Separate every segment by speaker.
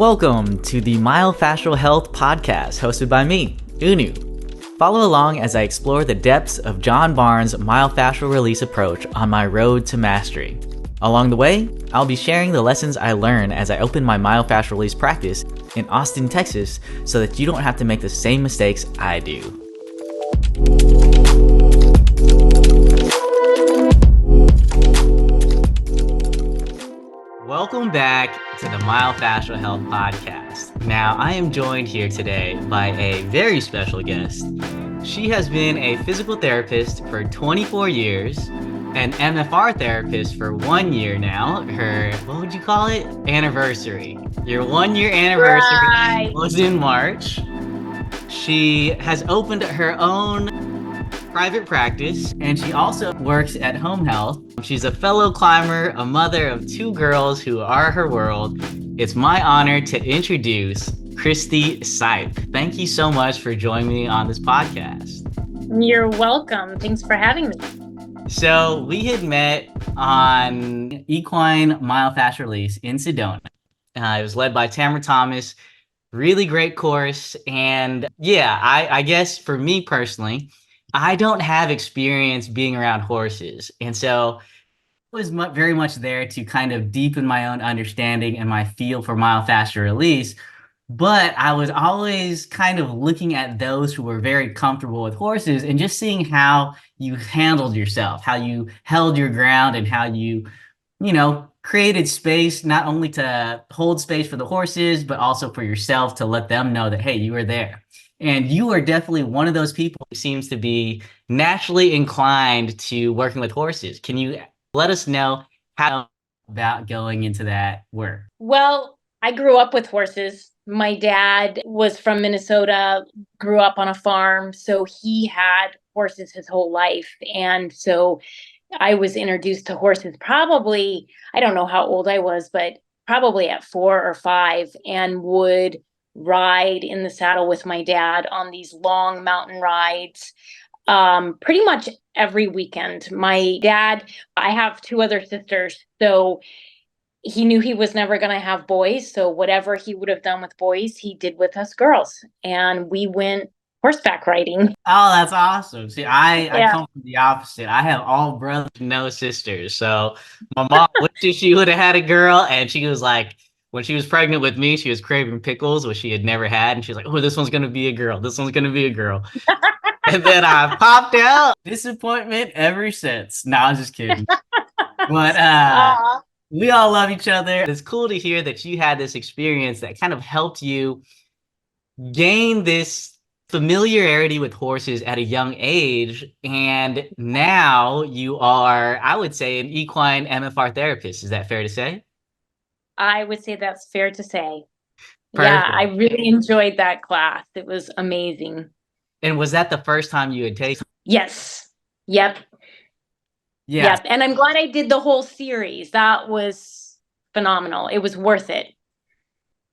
Speaker 1: Welcome to the Myofascial Health Podcast, hosted by me, Unu. Follow along as I explore the depths of John Barnes' myofascial release approach on my road to mastery. Along the way, I'll be sharing the lessons I learn as I open my myofascial release practice in Austin, Texas, so that you don't have to make the same mistakes I do. Welcome back to the Myofascial Health Podcast. Now, I am joined here today by a very special guest. She has been a physical therapist for 24 years, an MFR therapist for 1 year now. Her, what would you call it? Anniversary. Your 1 year anniversary was in March. She has opened her own private practice, and she also works at Home Health. She's a fellow climber, a mother of two girls who are her world. It's my honor to introduce Christy Seip. Thank you so much for joining me on this podcast.
Speaker 2: You're welcome. Thanks for having me.
Speaker 1: So we had met on equine myofascial release in Sedona. It was led by Tamara Thomas. Really great course. And yeah, I guess for me personally, I don't have experience being around horses. And so I was very much there to kind of deepen my own understanding and my feel for myofascial release. But I was always kind of looking at those who were very comfortable with horses and just seeing how you handled yourself, how you held your ground, and how you created space, not only to hold space for the horses, but also for yourself to let them know that, hey, you were there. And you are definitely one of those people who seems to be naturally inclined to working with horses. Can you let us know how about going into that work?
Speaker 2: Well, I grew up with horses. My dad was from Minnesota, grew up on a farm, so he had horses his whole life. And so I was introduced to horses probably, I don't know how old I was, but probably at 4 or 5, and would ride in the saddle with my dad on these long mountain rides pretty much every weekend. My dad, I have 2 other sisters, so he knew he was never going to have boys. So whatever he would have done with boys, he did with us girls. And we went horseback riding.
Speaker 1: Oh, that's awesome. See, I come from the opposite. I have all brothers, no sisters. So my mom wished she would have had a girl, and she was like, when she was pregnant with me, she was craving pickles, which she had never had. And she's like, oh, this one's going to be a girl. This one's going to be a girl. And then I popped out. Disappointment ever since. No, I was just kidding. But we all love each other. It's cool to hear that you had this experience that kind of helped you gain this familiarity with horses at a young age. And now you are, I would say, an equine MFR therapist. Is that fair to say?
Speaker 2: I would say that's fair to say.
Speaker 1: Perfect.
Speaker 2: Yeah, I really enjoyed that class. It was amazing.
Speaker 1: And was that the first time you had taken?
Speaker 2: Yes. Yep.
Speaker 1: Yeah.
Speaker 2: Yep. And I'm glad I did the whole series. That was phenomenal. It was worth it.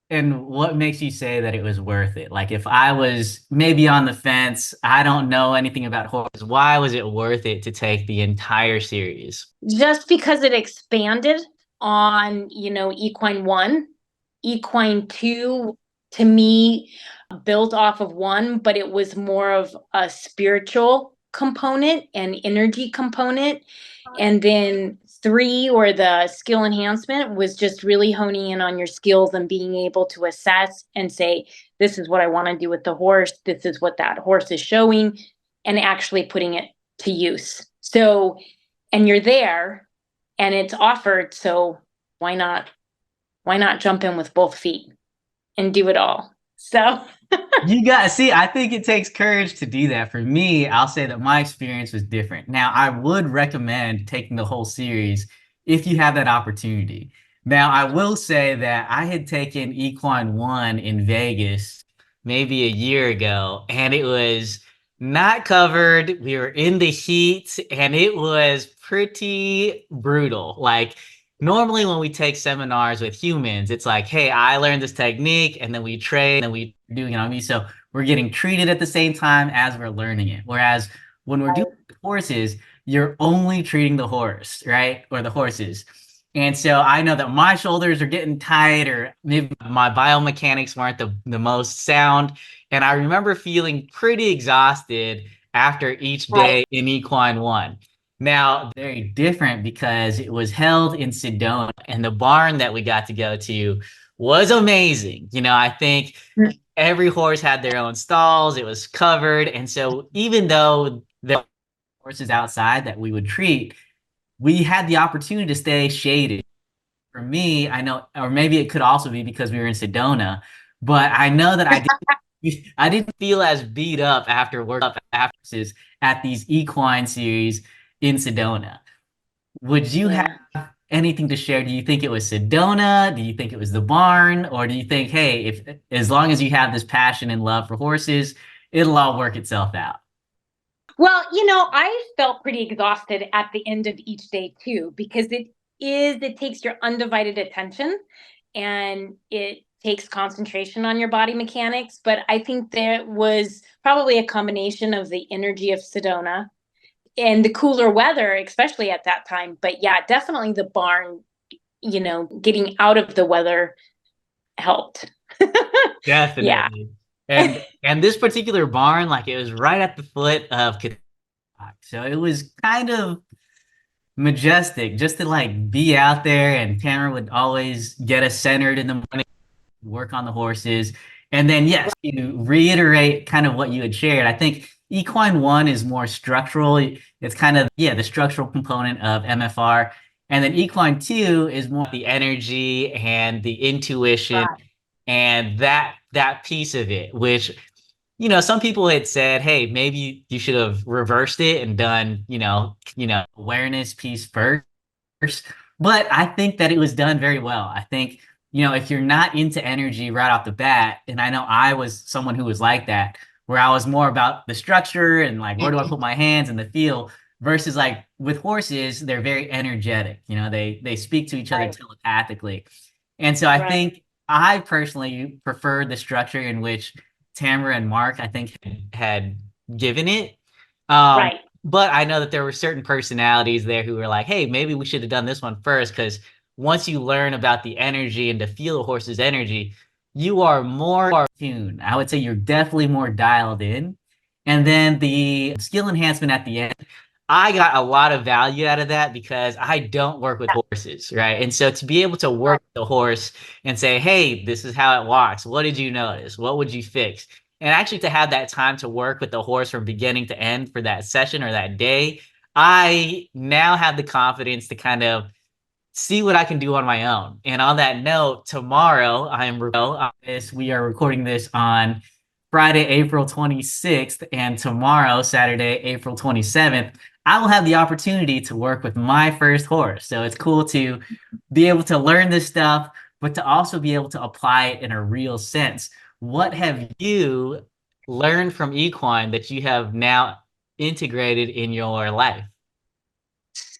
Speaker 1: And what makes you say that it was worth it? Like, if I was maybe on the fence, I don't know anything about horses, why was it worth it to take the entire series?
Speaker 2: Just because it expanded on, equine 1, equine 2, to me, built off of 1, but it was more of a spiritual component and energy component. And then 3, or the skill enhancement, was just really honing in on your skills and being able to assess and say, this is what I want to do with the horse. This is what that horse is showing, and actually putting it to use. So, and you're there and it's offered. So why not jump in with both feet and do it all? So
Speaker 1: I think it takes courage to do that. For me, I'll say that my experience was different. Now, I would recommend taking the whole series if you have that opportunity. Now, I will say that I had taken Equine 1 in Vegas maybe a year ago, and it was not covered. We were in the heat, and it was pretty brutal. Like, normally when we take seminars with humans, it's like, hey, I learned this technique, and then we train, and we do it on me. So we're getting treated at the same time as we're learning it. Whereas when we're doing horses, you're only treating the horse, right? Or the horses. And so I know that my shoulders are getting tight, or maybe my biomechanics weren't the most sound. And I remember feeling pretty exhausted after each
Speaker 2: Right.
Speaker 1: day in Equine One. Now, very different because it was held in Sedona, and the barn that we got to go to was amazing. I think every horse had their own stalls, it was covered. And so even though there were horses outside that we would treat, we had the opportunity to stay shaded. For me, I know, or maybe it could also be because we were in Sedona, but I know that I didn't feel as beat up after work up after at these equine series in Sedona. Would you have
Speaker 2: Yeah.
Speaker 1: anything to share? Do you think it was Sedona? Do you think it was the barn? Or do you think, hey, if as long as you have this passion and love for horses, it'll all work itself out?
Speaker 2: Well, I felt pretty exhausted at the end of each day too, because it takes your undivided attention and it takes concentration on your body mechanics. But I think there was probably a combination of the energy of Sedona and the cooler weather, especially at that time. But yeah, definitely the barn, getting out of the weather helped. Yeah.
Speaker 1: Definitely. And this particular barn, like it was right at the foot of Kentucky. So it was kind of majestic just to like be out there, and Tamara would always get us centered in the morning, work on the horses. And then yes, to reiterate kind of what you had shared, I think equine one is more structural. It's kind of, yeah, the structural component of MFR. And then equine two is more the energy and the intuition
Speaker 2: Right.
Speaker 1: and that piece of it, which some people had said, hey, maybe you should have reversed it and done, awareness piece first. But I think that it was done very well. I think, if you're not into energy right off the bat, and I know I was someone who was like that, where I was more about the structure and like, where do I put my hands in the feel versus like with horses, they're very energetic. They speak to each other
Speaker 2: Right.
Speaker 1: telepathically. And so I
Speaker 2: Right.
Speaker 1: think I personally prefer the structure in which Tamara and Mark, I think, had given it. Um,
Speaker 2: Right.
Speaker 1: but I know that there were certain personalities there who were like, hey, maybe we should have done this one first, because once you learn about the energy and to feel a horse's energy, you are more tuned. I would say you're definitely more dialed in. And then the skill enhancement at the end, I got a lot of value out of that because I don't work with horses, right? And so to be able to work with the horse and say, hey, this is how it walks. What did you notice? What would you fix? And actually to have that time to work with the horse from beginning to end for that session or that day, I now have the confidence to kind of see what I can do on my own. And on that note, tomorrow we are recording this on Friday, April 26th, and tomorrow, Saturday, April 27th, I will have the opportunity to work with my first horse. So it's cool to be able to learn this stuff, but to also be able to apply it in a real sense. What have you learned from equine that you have now integrated in your life?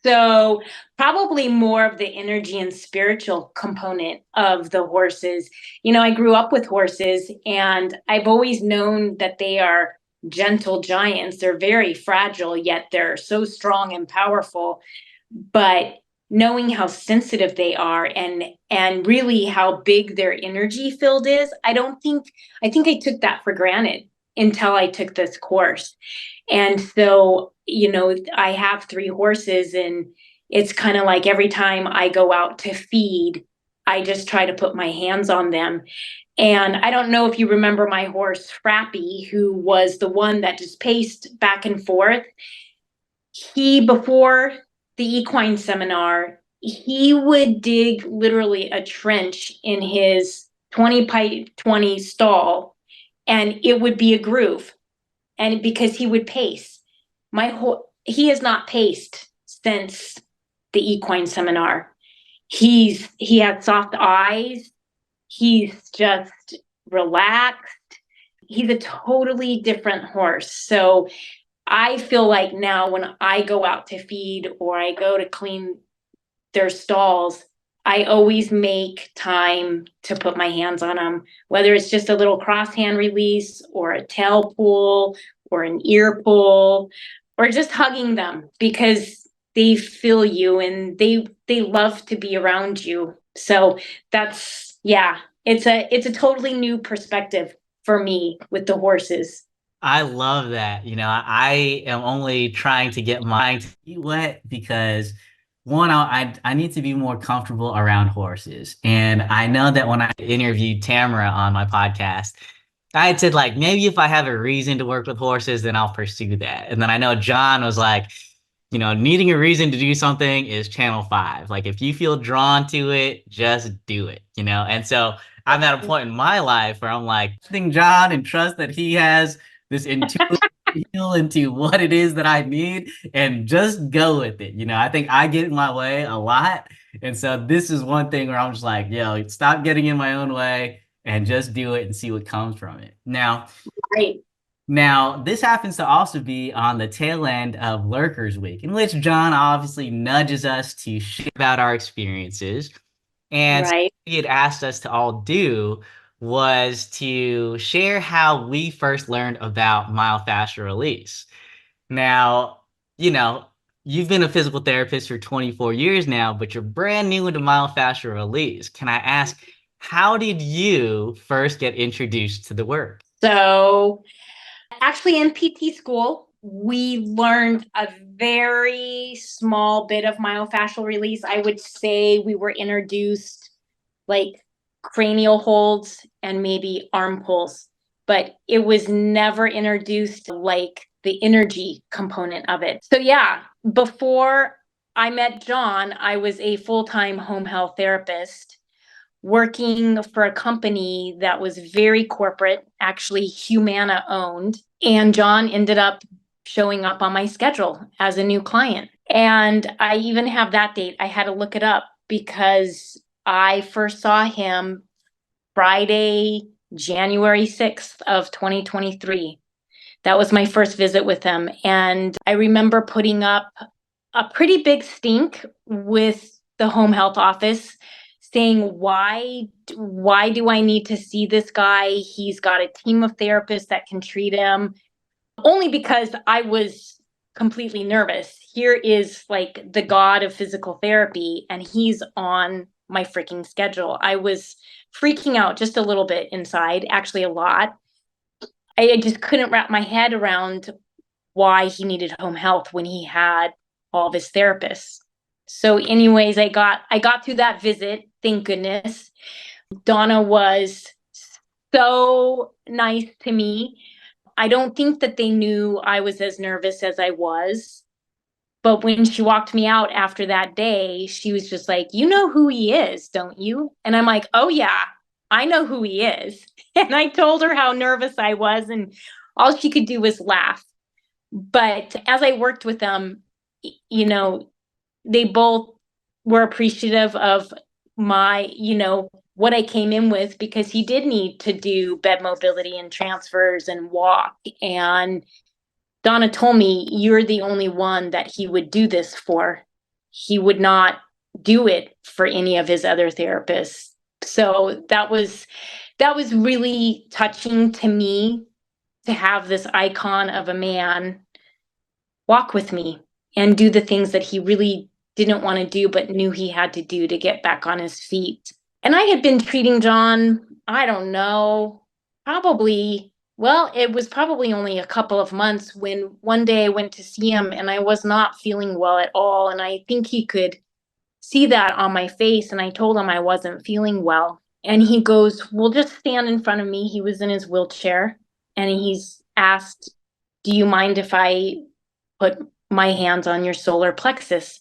Speaker 2: So probably more of the energy and spiritual component of the horses. I grew up with horses and I've always known that they are gentle giants. They're very fragile, yet they're so strong and powerful. But knowing how sensitive they are and really how big their energy field is, I think I took that for granted until I took this course. And so, I have three horses, and it's kind of like every time I go out to feed, I just try to put my hands on them. And I don't know if you remember my horse, Frappy, who was the one that just paced back and forth. Before the equine seminar, he would dig literally a trench in his 20 by 20 stall, and it would be a groove. And because he would pace, he has not paced since the equine seminar. He had soft eyes. He's just relaxed. He's a totally different horse. So I feel like now when I go out to feed or I go to clean their stalls, I always make time to put my hands on them, whether it's just a little cross hand release or a tail pull or an ear pull or just hugging them, because they feel you and they love to be around you. So that's, yeah, it's a totally new perspective for me with the horses.
Speaker 1: I love that. I am only trying to get my feet wet because one, I need to be more comfortable around horses. And I know that when I interviewed Tamara on my podcast, I had said like maybe if I have a reason to work with horses, then I'll pursue that. And then I know John was like, needing a reason to do something is channel 5. Like if you feel drawn to it, just do it. And so I'm at a point in my life where I'm like, I think John and trust that he has this intuitive feel into what it is that I need and just go with it. I think I get in my way a lot. And so this is one thing where I'm just like, yo, stop getting in my own way and just do it and see what comes from it.
Speaker 2: Right.
Speaker 1: Now, this happens to also be on the tail end of Lurkers Week, in which John obviously nudges us to share about our experiences. And
Speaker 2: Right.
Speaker 1: what he had asked us to all do was to share how we first learned about myofascial release. Now, you know, you've been a physical therapist for 24 years now, but you're brand new into myofascial release. Can I ask, how did you first get introduced to the work?
Speaker 2: So actually in PT school, we learned a very small bit of myofascial release. I would say we were introduced like cranial holds and maybe arm pulls, but it was never introduced like the energy component of it. So yeah, before I met John, I was a full-time home health therapist working for a company that was very corporate, actually Humana owned. And John ended up showing up on my schedule as a new client. And I even have that date. I had to look it up because I first saw him Friday, January 6th of 2023. That was my first visit with him. And I remember putting up a pretty big stink with the home health office saying, why do I need to see this guy? He's got a team of therapists that can treat him. Only because I was completely nervous. Here is like the god of physical therapy, and he's on my freaking schedule. I was freaking out just a little bit inside, actually a lot. I just couldn't wrap my head around why he needed home health when he had all of his therapists. So anyways, I got through that visit, thank goodness. Donna was so nice to me. I don't think that they knew I was as nervous as I was. But when she walked me out after that day, she was just like, you know who he is, don't you? And I'm like, oh, yeah, I know who he is. And I told her how nervous I was, and all she could do was laugh. But as I worked with them, they both were appreciative of my, what I came in with, because he did need to do bed mobility and transfers and walk. And Donna told me, you're the only one that he would do this for. He would not do it for any of his other therapists. So that was really touching to me, to have this icon of a man walk with me and do the things that he really didn't want to do, but knew he had to do to get back on his feet. And I had been treating John, I don't know, it was probably only a couple of months, when one day I went to see him and I was not feeling well at all. And I think he could see that on my face. And I told him I wasn't feeling well. And he goes, well, just stand in front of me. He was in his wheelchair. And he's asked, do you mind if I put my hands on your solar plexus?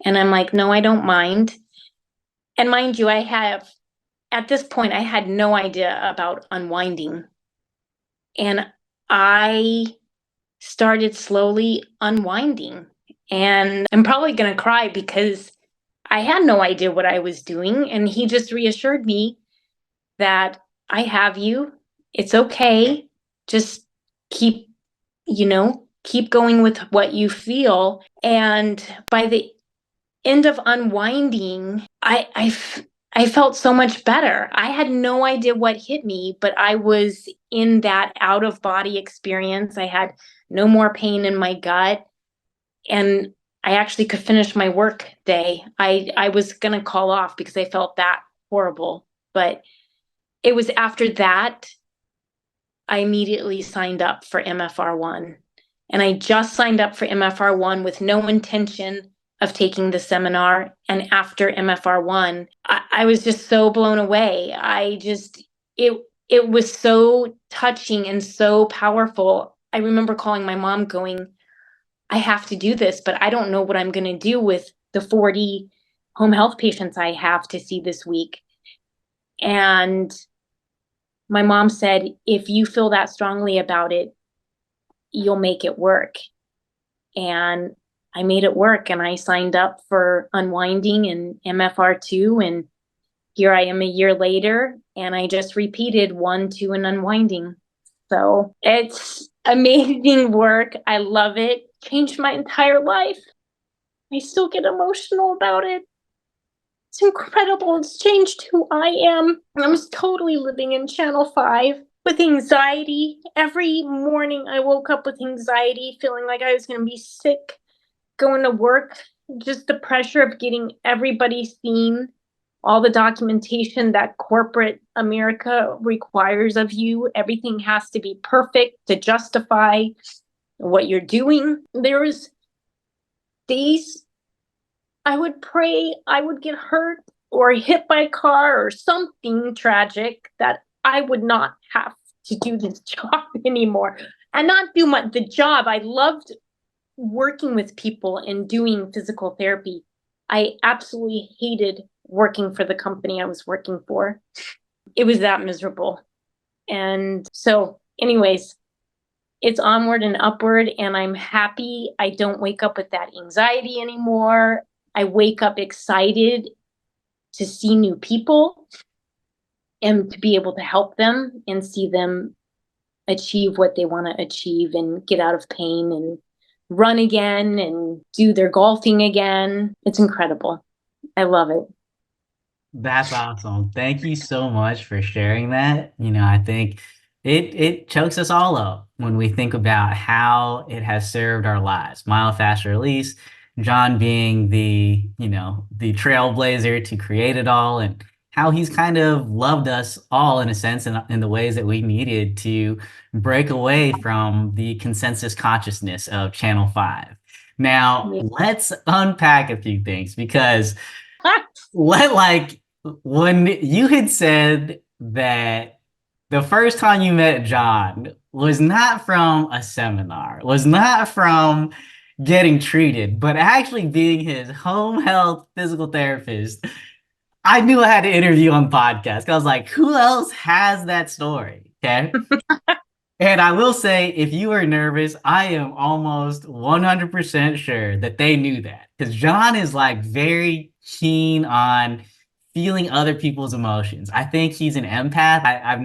Speaker 2: And I'm like, no, I don't mind. And mind you, at this point, I had no idea about unwinding. And I started slowly unwinding. And I'm probably going to cry because I had no idea what I was doing. And he just reassured me that I have you. It's okay. Just keep going with what you feel. And by the end of unwinding, I felt so much better. I had no idea what hit me, but I was in that out of body experience. I had no more pain in my gut. And I actually could finish my work day. I was going to call off because I felt that horrible. But it was after that, I immediately signed up for MFR1. And I just signed up for MFR1 with no intention of taking the seminar. And after MFR1, I was just so blown away. It was so touching and so powerful. I remember calling my mom going, I have to do this, but I don't know what I'm going to do with the 40 home health patients I have to see this week. And my mom said, if you feel that strongly about it, you'll make it work. And I made it work, and I signed up for unwinding and MFR2. And here I am a year later, and I just repeated 1, 2, and unwinding. So it's amazing work. I love it. Changed my entire life. I still get emotional about it. It's incredible. It's changed who I am. I was totally living in Channel 5 with anxiety. Every morning I woke up with anxiety, feeling like I was going to be sick, going to work, just the pressure of getting everybody seen, all the documentation that corporate America requires of you. Everything has to be perfect to justify what you're doing. There was days I would pray I would get hurt or hit by a car or something tragic that I would not have to do this job anymore and not do the job. I loved working with people and doing physical therapy. I absolutely hated working for the company I was working for. It was that miserable. And so, anyways, it's onward and upward, and I'm happy. I don't wake up with that anxiety anymore. I wake up excited to see new people and to be able to help them and see them achieve what they want to achieve and get out of pain and run again and do their golfing again. It's incredible. I love it.
Speaker 1: That's awesome. Thank you so much for sharing that. I think it chokes us all up when we think about how it has served our lives. Myofascial release, John being the trailblazer to create it all, and how he's kind of loved us all in a sense in the ways that we needed to break away from the consensus consciousness of Channel 5. Now,
Speaker 2: Yeah.
Speaker 1: let's unpack a few things because when you had said that the first time you met John was not from a seminar, was not from getting treated, but actually being his home health physical therapist, I knew I had to interview on the podcast. I was like, who else has that story? Okay. And I will say, if you were nervous, I am almost 100% sure that they knew that. Because John is like very keen on feeling other people's emotions. I think he's an empath. I've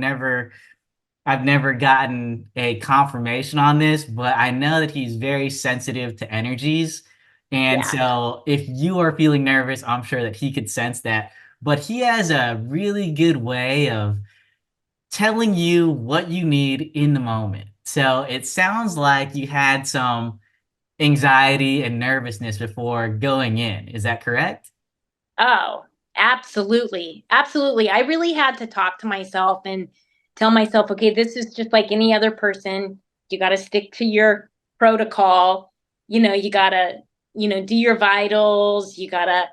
Speaker 1: never gotten a confirmation on this, but I know that he's very sensitive to energies. And
Speaker 2: Yeah.
Speaker 1: so if you are feeling nervous, I'm sure that he could sense that. But he has a really good way of telling you what you need in the moment. So it sounds like you had some anxiety and nervousness before going in. Is that correct?
Speaker 2: Oh, absolutely. Absolutely. I really had to talk to myself and tell myself, okay, this is just like any other person. You got to stick to your protocol. You got to, do your vitals. You got to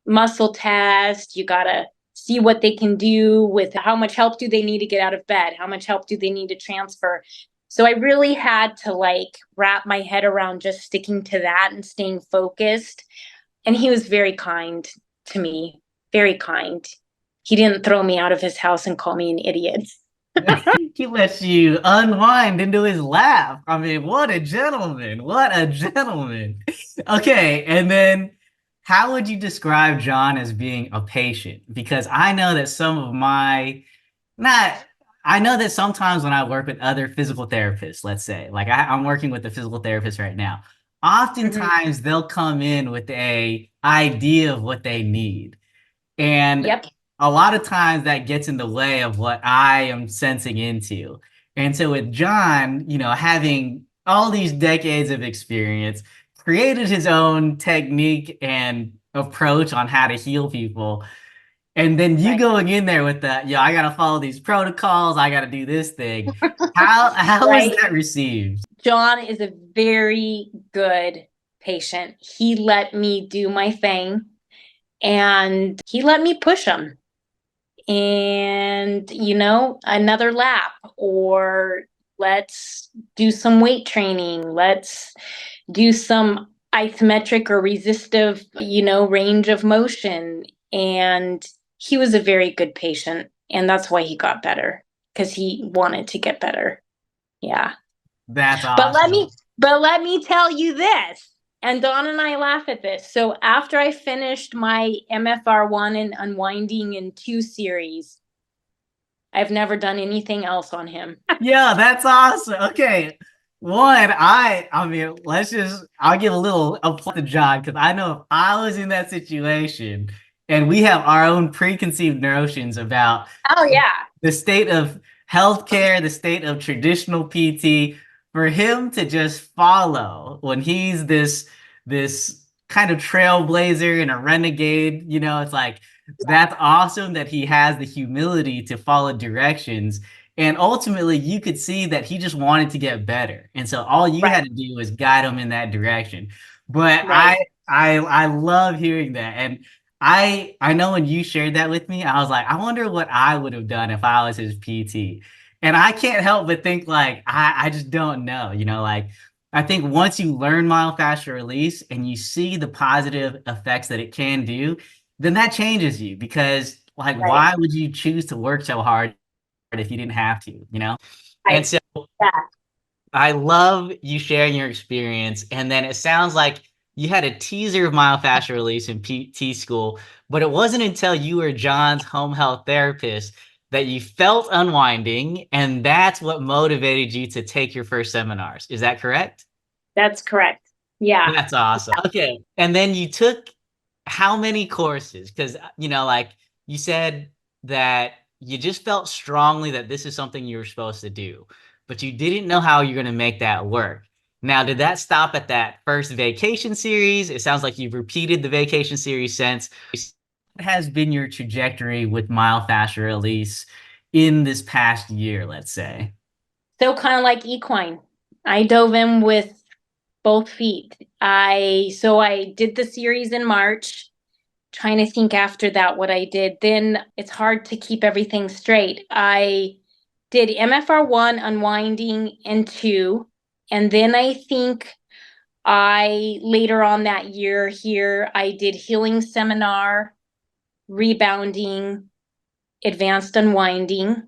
Speaker 2: muscle test. You got to see what they can do with how much help do they need to get out of bed? How much help do they need to transfer? So I really had to wrap my head around just sticking to that and staying focused. And he was very kind to me, very kind. He didn't throw me out of his house and call me an idiot.
Speaker 1: He lets you unwind into his lap. I mean, what a gentleman. What a gentleman. Okay, and then how would you describe John as being a patient? Because I know that not, I know that sometimes when I work with other physical therapists, let's say, like I'm working with a physical therapist right now, oftentimes they'll come in with a idea of what they need. And
Speaker 2: Yep.
Speaker 1: a lot of times that gets in the way of what I am sensing into. And so with John, having all these decades of experience, created his own technique and approach on how to heal people. And then you
Speaker 2: Right.
Speaker 1: going in there with that, I gotta follow these protocols, I gotta do this thing. How was
Speaker 2: Right.
Speaker 1: that received?
Speaker 2: John is a very good patient. He let me do my thing and he let me push him. And, another lap, or let's do some weight training. Let's do some isometric or resistive, range of motion. And he was a very good patient. And that's why he got better, because he wanted to get better. Yeah.
Speaker 1: That's
Speaker 2: But let
Speaker 1: awesome.
Speaker 2: me but let me tell you this. And Dawn and I laugh at this. So after I finished my MFR 1 and Unwinding in 2 series, I've never done anything else on him.
Speaker 1: Yeah, that's awesome. Okay. One, I mean, I'll give a little applause to John because I know if I was in that situation and we have our own preconceived notions about
Speaker 2: Oh yeah.
Speaker 1: the state of healthcare, the state of traditional PT, for him to just follow when he's this kind of trailblazer and a renegade, it's like that's awesome that he has the humility to follow directions. And ultimately, you could see that he just wanted to get better. And so all you
Speaker 2: Right,
Speaker 1: had to do was guide him in that direction. But
Speaker 2: right,
Speaker 1: I love hearing that. And I know when you shared that with me, I was like, I wonder what I would have done if I was his PT. And I can't help but think like I just don't know, like I think once you learn myofascial release and you see the positive effects that it can do, then that changes you because like
Speaker 2: right,
Speaker 1: why would you choose to work so hard if you didn't have to? And
Speaker 2: right.
Speaker 1: so
Speaker 2: Yeah.
Speaker 1: I love you sharing your experience. And then it sounds like you had a teaser of myofascial release in PT school, but it wasn't until you were John's home health therapist that you felt unwinding, and that's what motivated you to take your first seminars. Is that correct?
Speaker 2: That's correct. Yeah.
Speaker 1: That's awesome. Okay. And then you took how many courses? Because, like you said that you just felt strongly that this is something you were supposed to do, but you didn't know how you're going to make that work. Now, did that stop at that first vacation series? It sounds like you've repeated the vacation series since. What has been your trajectory with myofascial release in this past year, let's say?
Speaker 2: So kind of like equine. I dove in with both feet. I did the series in March, trying to think after that what I did. Then it's hard to keep everything straight. I did MFR 1 Unwinding and 2, and then I think I later on that year here I did Healing Seminar, Rebounding, Advanced Unwinding.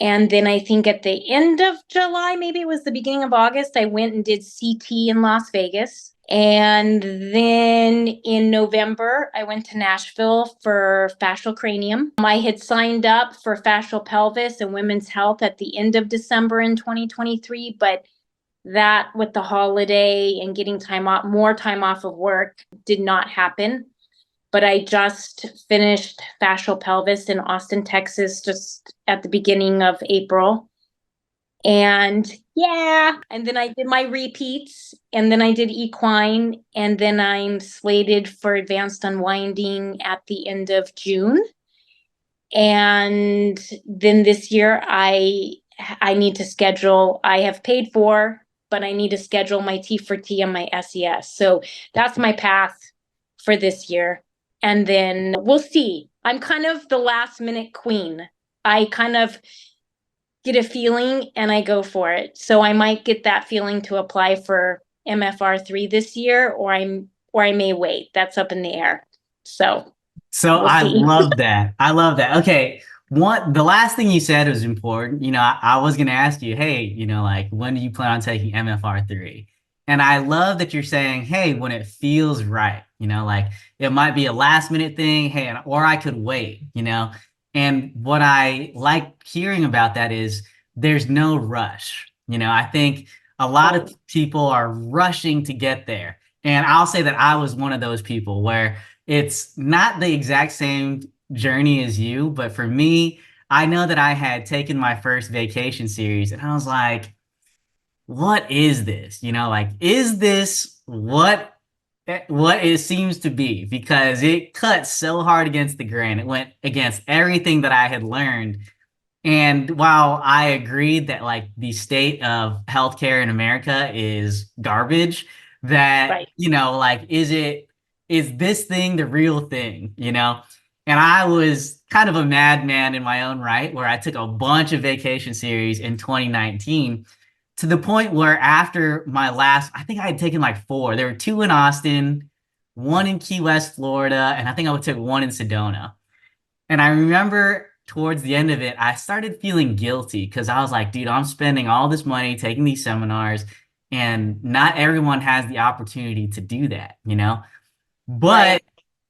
Speaker 2: And then I think at the end of July, maybe it was the beginning of August, I went and did CT in Las Vegas. And then in November, I went to Nashville for fascial cranium. I had signed up for fascial pelvis and women's health at the end of December in 2023, but that with the holiday and getting time off, more time off of work, did not happen. But I just finished fascial pelvis in Austin, Texas, just at the beginning of April. And yeah, and then I did my repeats, and then I did equine, and then I'm slated for advanced unwinding at the end of June. And then this year I need to schedule, I have paid for, but I need to schedule my T4T and my SES. So that's my path for this year. And then we'll see. I'm kind of the last minute queen. I kind of get a feeling and I go for it. So I might get that feeling to apply for MFR3 this year, or I may wait. That's up in the air. So
Speaker 1: So
Speaker 2: we'll
Speaker 1: I
Speaker 2: see.
Speaker 1: love that. I love that. Okay. The last thing you said was important. I was going to ask you, hey, like when do you plan on taking MFR3? And I love that you're saying, hey, when it feels right, like it might be a last minute thing, hey, or I could wait. And what I like hearing about that is there's no rush. I think a lot of
Speaker 2: Right.
Speaker 1: people are rushing to get there. And I'll say that I was one of those people where it's not the exact same journey as you, but for me, I know that I had taken my first vacation series and I was like, what is this? Like, is this what it seems to be? Because it cut so hard against the grain. It went against everything that I had learned. And while I agreed that like the state of healthcare in America is garbage, that,
Speaker 2: Right.
Speaker 1: like, is this thing the real thing, And I was kind of a madman in my own right, where I took a bunch of vacation series in 2019 to the point where after my last, I think I had taken like four. There were two in Austin, one in Key West, Florida, and I think I took one in Sedona. And I remember towards the end of it, I started feeling guilty because I was like, dude, I'm spending all this money taking these seminars, and not everyone has the opportunity to do that? But
Speaker 2: Right.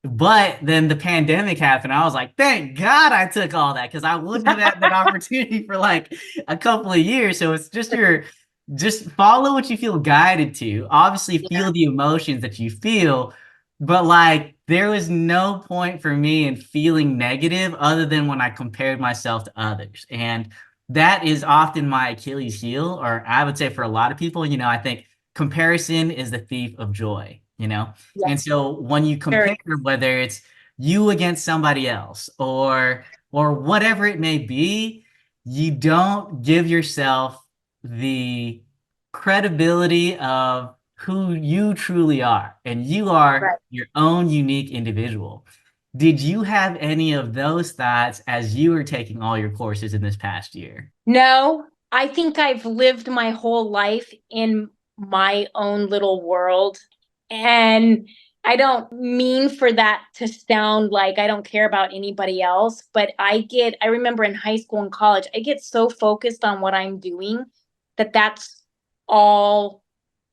Speaker 1: but then the pandemic happened. I was like, thank God I took all that because I wouldn't have had that opportunity for like a couple of years. So it's just follow what you feel guided to. Obviously,
Speaker 2: Yeah.
Speaker 1: feel the emotions that you feel, but like there was no point for me in feeling negative other than when I compared myself to others. And that is often my Achilles heel, or I would say for a lot of people, I think comparison is the thief of joy. And
Speaker 2: Yes.
Speaker 1: so when you compare,
Speaker 2: Very.
Speaker 1: whether it's you against somebody else or whatever it may be, you don't give yourself the credibility of who you truly are. And you are
Speaker 2: Right.
Speaker 1: your own unique individual. Did you have any of those thoughts as you were taking all your courses in this past year?
Speaker 2: No, I think I've lived my whole life in my own little world. And I don't mean for that to sound like I don't care about anybody else, but I remember in high school and college, I get so focused on what I'm doing that that's all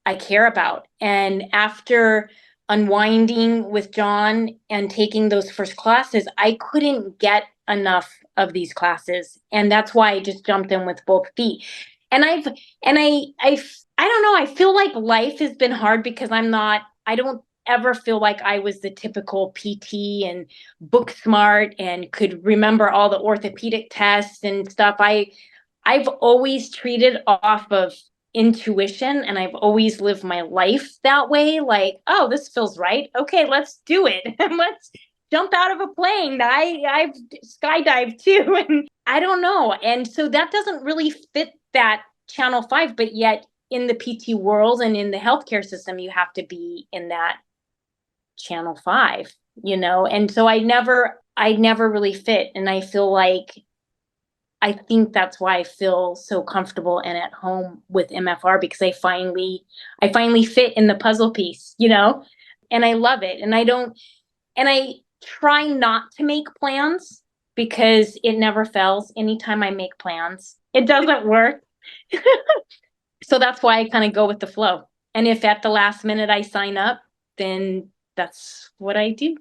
Speaker 2: I care about. And after unwinding with John and taking those first classes, I couldn't get enough of these classes. And that's why I just jumped in with both feet. And I've, and I don't know, I feel like life has been hard because I don't ever feel like I was the typical PT and book smart and could remember all the orthopedic tests and stuff. I've always treated off of intuition and I've always lived my life that way. Like, oh, this feels right. Okay, let's do it. Let's jump out of a plane. I've skydived too. And I don't know. And so that doesn't really fit that channel 5, but yet in the PT world and in the healthcare system, you have to be in that channel 5. And so I never really fit. And I feel like I think that's why I feel so comfortable and at home with MFR because I finally fit in the puzzle piece. And I love it. And I try not to make plans because it never fails. Anytime I make plans, it doesn't work. So that's why I kind of go with the flow. And if at the last minute I sign up, then that's what I do.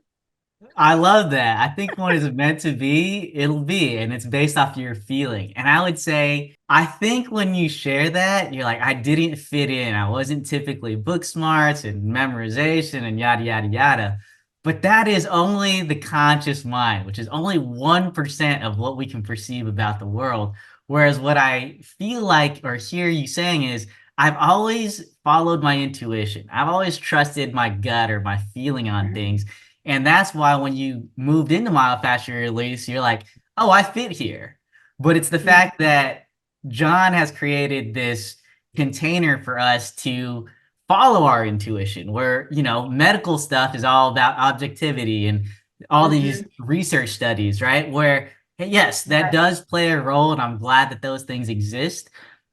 Speaker 1: I love that. I think when it's meant to be, it'll be, and it's based off your feeling. And I would say, I think when you share that, you're like, I didn't fit in. I wasn't typically book smarts and memorization and yada, yada, yada. But that is only the conscious mind, which is only 1% of what we can perceive about the world. Whereas what I feel like or hear you saying is, I've always followed my intuition. I've always trusted my gut or my feeling on
Speaker 2: Mhm.
Speaker 1: things. And that's why when you moved into myofascial release, you're like, oh, I fit here. But it's the
Speaker 2: Mhm.
Speaker 1: fact that John has created this container for us to follow our intuition, where, medical stuff is all about objectivity and all these
Speaker 2: Mhm.
Speaker 1: research studies, right? Where, yes, that
Speaker 2: Right.
Speaker 1: does play a role, and I'm glad that those things exist.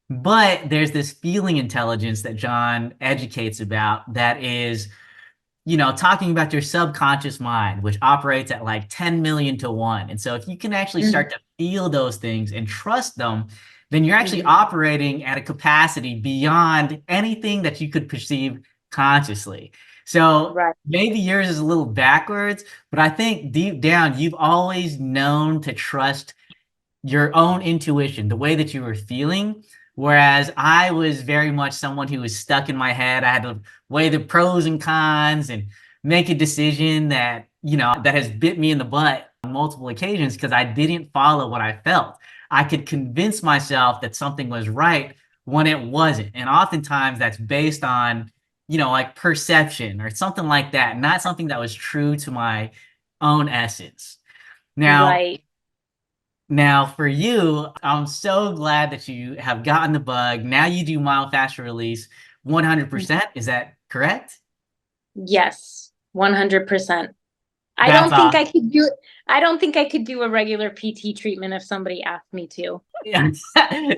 Speaker 1: But there's this feeling intelligence that John educates about that is talking about your subconscious mind, which operates at like 10 million to one. And so if you can actually
Speaker 2: Mhm.
Speaker 1: start to feel those things and trust them, then you're actually
Speaker 2: Mhm.
Speaker 1: operating at a capacity beyond anything that you could perceive consciously. So
Speaker 2: Right.
Speaker 1: maybe yours is a little backwards, but I think deep down, you've always known to trust your own intuition, the way that you were feeling. Whereas I was very much someone who was stuck in my head. I had to weigh the pros and cons and make a decision that has bit me in the butt on multiple occasions because I didn't follow what I felt. I could convince myself that something was right when it wasn't. And oftentimes that's based on, like perception or something like that, not something that was true to my own essence. Now,
Speaker 2: Right.
Speaker 1: now for you, I'm so glad that you have gotten the bug. Now you do myofascial release 100%. Is that correct?
Speaker 2: Yes, 100%. I
Speaker 1: That's
Speaker 2: don't think I
Speaker 1: awesome.
Speaker 2: could do I don't think I could do a regular PT treatment if somebody asked me to.
Speaker 1: Yeah.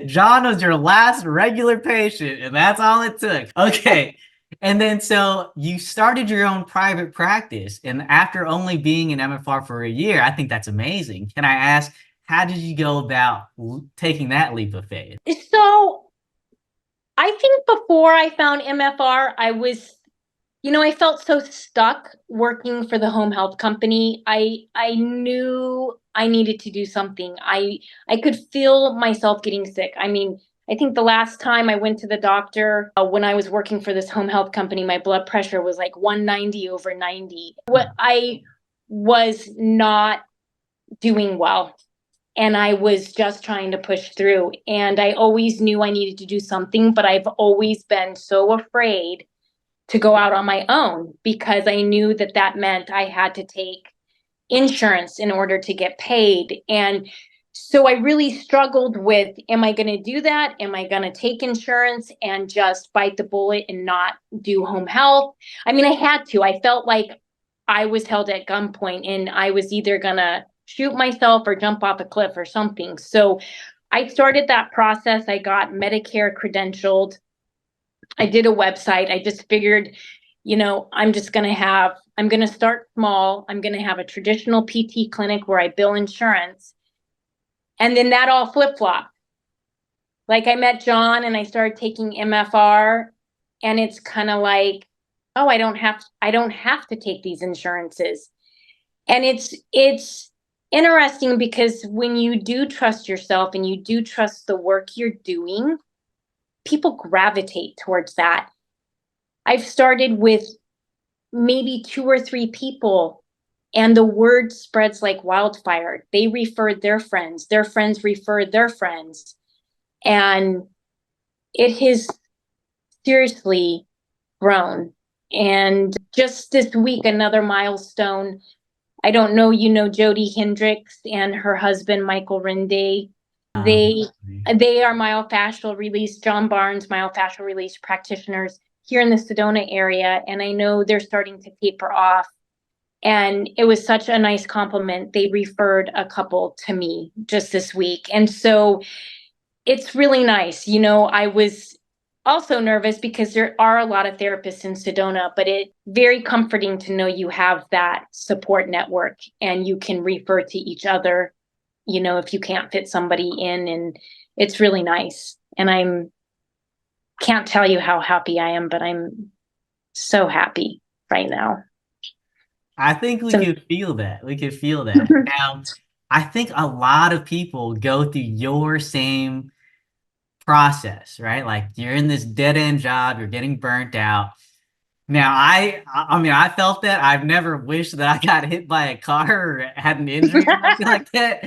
Speaker 1: John was your last regular patient, and that's all it took. Okay. And then so you started your own private practice, and after only being in MFR for a year, I think that's amazing. Can I ask, how did you go about taking that leap of faith?
Speaker 2: So I think before I found MFR, I felt so stuck working for the home health company. I knew I needed to do something. I could feel myself getting sick. I mean, I think the last time I went to the doctor when I was working for this home health company, my blood pressure was like 190 over 90. What I was not doing well, and I was just trying to push through. And I always knew I needed to do something, but I've always been so afraid to go out on my own because I knew that that meant I had to take insurance in order to get paid. And so I really struggled with, am I going to do that? Am I going to take insurance and just bite the bullet and not do home health? I mean, I had to. I felt like I was held at gunpoint and I was either going to shoot myself or jump off a cliff or something. So I started that process. I got Medicare credentialed. I did a website. I just figured, I'm going to start small. I'm going to have a traditional PT clinic where I bill insurance. And then that all flip-flopped. Like I met John and I started taking MFR, and it's kind of like, oh, I don't have to take these insurances. And it's interesting because when you do trust yourself and you do trust the work you're doing, people gravitate towards that. I've started with maybe 2 or 3 people, and the word spreads like wildfire. They referred their friends referred their friends, and it has seriously grown. And just this week, another milestone. I don't know, Jody Hendricks and her husband Michael Rinde. They they are myofascial release, John Barnes myofascial release practitioners here in the Sedona area, and I know they're starting to taper off. And it was such a nice compliment. They referred a couple to me just this week. And so it's really nice. I was also nervous because there are a lot of therapists in Sedona, but it's very comforting to know you have that support network and you can refer to each other, if you can't fit somebody in. And it's really nice. And I'm can't tell you how happy I am, but I'm so happy right now.
Speaker 1: I think we
Speaker 2: So,
Speaker 1: could feel that. We could feel that. Now, I think a lot of people go through your same process, right? Like you're in this dead end job, you're getting burnt out. Now, I mean, I felt that. I've never wished that I got hit by a car or had an injury or anything like that.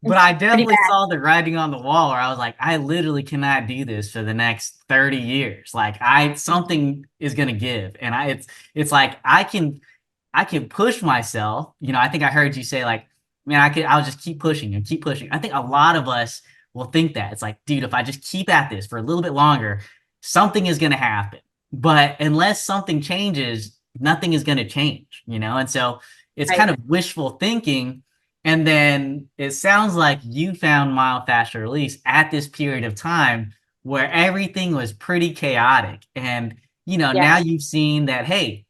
Speaker 1: But I
Speaker 2: pretty
Speaker 1: definitely
Speaker 2: bad.
Speaker 1: saw the writing on the wall where I was like, I literally cannot do this for the next 30 years. Like something is gonna give. And it's like I can push myself. I think I heard you say like, man, I'll just keep pushing and keep pushing. I think a lot of us will think that. It's like, dude, if I just keep at this for a little bit longer, something is gonna happen. But unless something changes, nothing is gonna change. And so it's kind
Speaker 2: Right.
Speaker 1: of wishful thinking. And then it sounds like you found myofascial release at this period of time where everything was pretty chaotic. And now
Speaker 2: Yes.
Speaker 1: you've seen that, hey,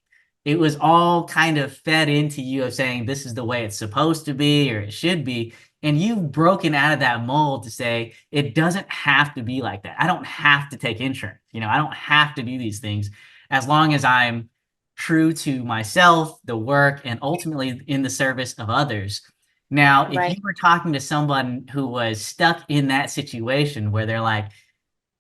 Speaker 1: it was all kind of fed into you of saying this is the way it's supposed to be or it should be. And you've broken out of that mold to say it doesn't have to be like that. I don't have to take insurance. I don't have to do these things as long as I'm true to myself, the work, and ultimately in the service of others. Now, if you
Speaker 2: Right.
Speaker 1: were talking to someone who was stuck in that situation where they're like,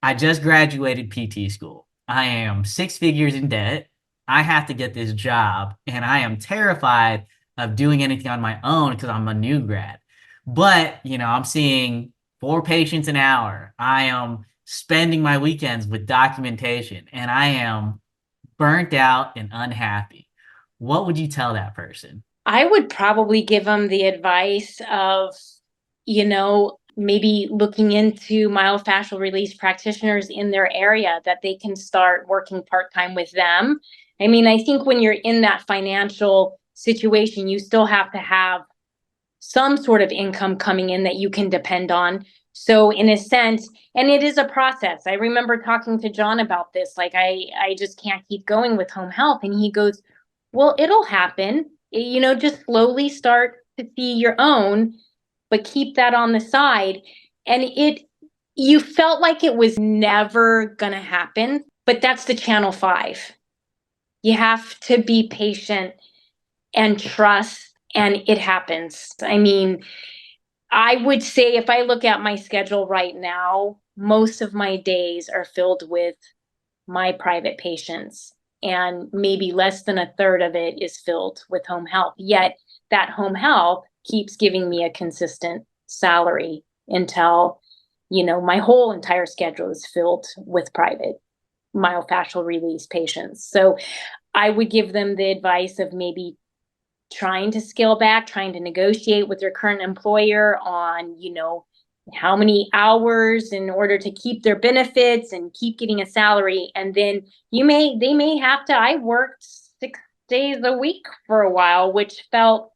Speaker 1: I just graduated PT school. I am 6 figures in debt. I have to get this job, and I am terrified of doing anything on my own because I'm a new grad. But, I'm seeing 4 patients an hour. I am spending my weekends with documentation and I am burnt out and unhappy, what would you tell that person?
Speaker 2: I would probably give them the advice of, maybe looking into myofascial release practitioners in their area that they can start working part-time with them. I mean, I think when you're in that financial situation, you still have to have some sort of income coming in that you can depend on. So in a sense, and it is a process. I remember talking to John about this. Like I just can't keep going with home health. And he goes, well, it'll happen. Just slowly start to see your own, but keep that on the side. And you felt like it was never gonna happen, but that's the channel 5. You have to be patient and trust, and it happens. I mean, I would say if I look at my schedule right now, most of my days are filled with my private patients, and maybe less than a third of it is filled with home health. Yet that home health keeps giving me a consistent salary until, my whole entire schedule is filled with private myofascial release patients. So I would give them the advice of maybe trying to scale back, trying to negotiate with their current employer on, how many hours in order to keep their benefits and keep getting a salary. And then they may have to, I worked 6 days a week for a while, which felt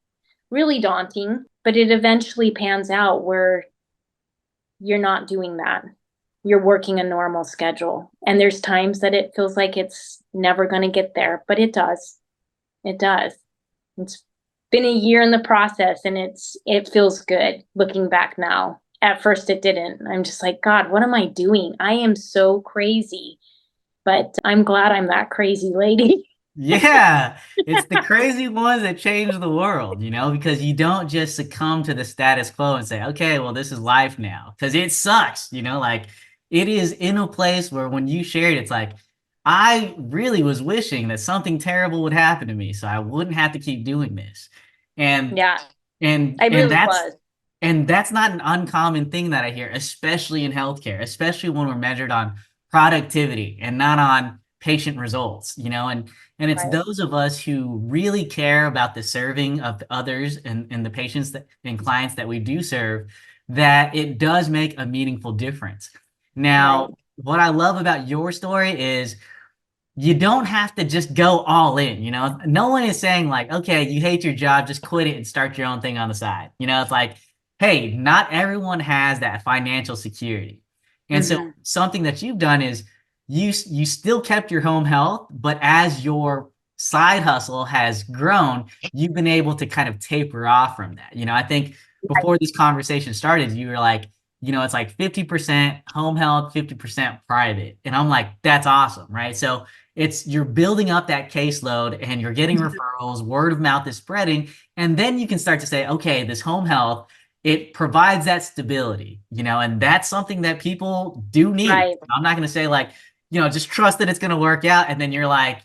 Speaker 2: really daunting, but it eventually pans out where you're not doing that. You're working a normal schedule. And there's times that it feels like it's never going to get there, but it does. It does. It's been a year in the process, and it feels good looking back now. At first it didn't. I'm just like, God, what am I doing? I am so crazy, but I'm glad I'm that crazy lady.
Speaker 1: Yeah, it's the crazy ones that change the world, because you don't just succumb to the status quo and say, okay, well, this is life now, because it sucks, like it is in a place where when you shared, it's like, I really was wishing that something terrible would happen to me so I wouldn't have to keep doing this. And
Speaker 2: Yeah,
Speaker 1: and
Speaker 2: I
Speaker 1: and
Speaker 2: really
Speaker 1: that's
Speaker 2: was.
Speaker 1: and that's not an uncommon thing that I hear, especially in healthcare, especially when we're measured on productivity and not on patient results, and it's
Speaker 2: Right.
Speaker 1: those of us who really care about the serving of others and the patients and clients that we do serve, that it does make a meaningful difference.
Speaker 2: Right.
Speaker 1: Now, what I love about your story is you don't have to just go all in, No one is saying like, okay, you hate your job, just quit it and start your own thing on the side. It's like, hey, not everyone has that financial security. And so
Speaker 2: Mm-hmm.
Speaker 1: something that you've done is you still kept your home health, but as your side hustle has grown, you've been able to kind of taper off from that. I think before this conversation started, you were like, it's like 50% home health, 50% private. And I'm like, that's awesome, right? So you're building up that caseload and you're getting referrals, word of mouth is spreading, and then you can start to say, okay, this home health, it provides that stability, and that's something that people do need.
Speaker 2: Right.
Speaker 1: I'm not going to say like, just trust that it's going to work out, and then you're like,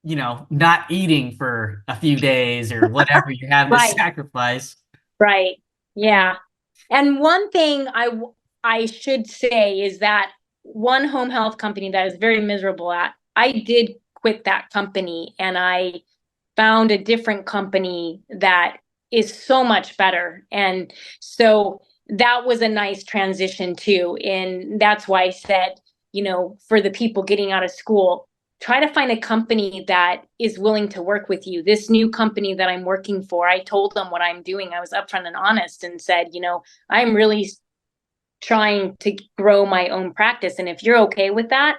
Speaker 1: not eating for a few days or whatever you're having to
Speaker 2: Right.
Speaker 1: sacrifice.
Speaker 2: Right. Yeah. And one thing I should say is that one home health company that I was very miserable at, I did quit that company and I found a different company that is so much better. And so that was a nice transition too. And that's why I said, for the people getting out of school, try to find a company that is willing to work with you. This new company that I'm working for, I told them what I'm doing. I was upfront and honest and said, I'm really trying to grow my own practice. And if you're okay with that,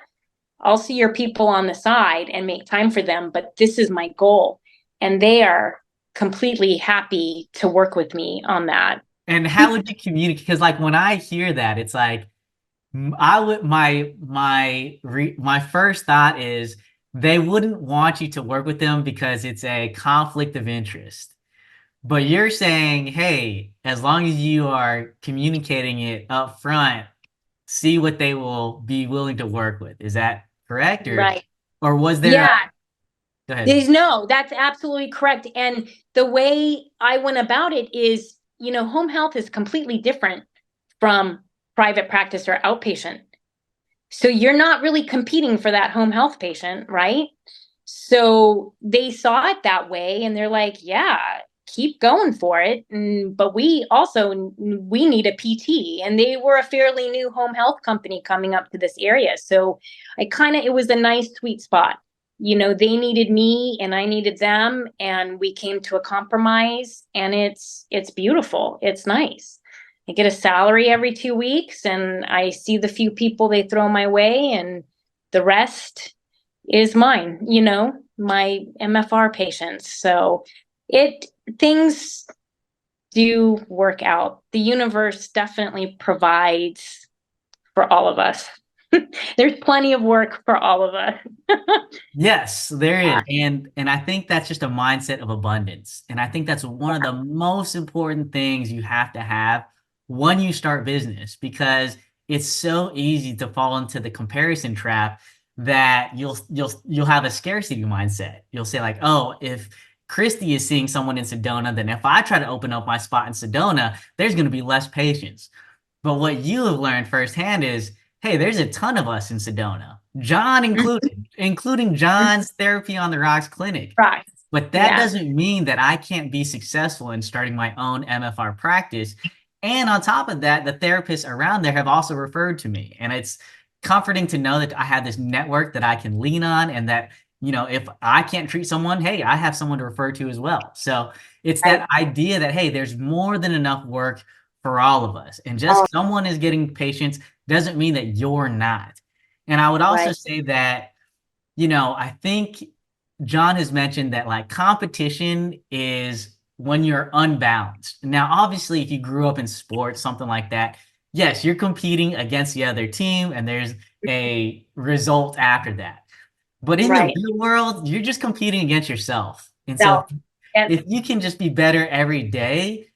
Speaker 2: I'll see your people on the side and make time for them. But this is my goal. And they are completely happy to work with me on that.
Speaker 1: And how would you communicate? Because like when I hear that, it's like I would my first thought is they wouldn't want you to work with them because it's a conflict of interest. But you're saying, hey, as long as you are communicating it up front, see what they will be willing to work with. Is that correct?
Speaker 2: Right.
Speaker 1: Or was there
Speaker 2: Yeah.
Speaker 1: go ahead.
Speaker 2: No, that's absolutely correct. And the way I went about it is, home health is completely different from private practice or outpatient. So you're not really competing for that home health patient, right? So they saw it that way and they're like, yeah, keep going for it. But we need a PT. And they were a fairly new home health company coming up to this area. So it was a nice sweet spot. They needed me and I needed them, and we came to a compromise, and it's beautiful. It's nice. I get a salary every 2 weeks, and I see the few people they throw my way, and the rest is mine, my MFR patients. So it things do work out. The universe definitely provides for all of us. There's plenty of work for all of us.
Speaker 1: Yes, there is. And I think that's just a mindset of abundance. And I think that's one of the most important things you have to have when you start business, because it's so easy to fall into the comparison trap that you'll have a scarcity mindset. You'll say like, "Oh, if Christy is seeing someone in Sedona, then if I try to open up my spot in Sedona, there's going to be less patients." But what you have learned firsthand is, hey, there's a ton of us in Sedona, John included, including John's Therapy on the Rocks clinic.
Speaker 2: Right.
Speaker 1: But that
Speaker 2: Yeah.
Speaker 1: doesn't mean that I can't be successful in starting my own MFR practice. And on top of that, the therapists around there have also referred to me. And it's comforting to know that I have this network that I can lean on, and that, if I can't treat someone, hey, I have someone to refer to as well. So it's
Speaker 2: Right.
Speaker 1: that idea that, hey, there's more than enough work for all of us. And just someone is getting patients doesn't mean that you're not. And I would also
Speaker 2: Right.
Speaker 1: say that, I think John has mentioned that like competition is when you're unbalanced. Now, obviously, if you grew up in sports, something like that, yes, you're competing against the other team and there's a result after that. But in the
Speaker 2: Right.
Speaker 1: real world, you're just competing against yourself. And so
Speaker 2: So, and
Speaker 1: if you can just be better every day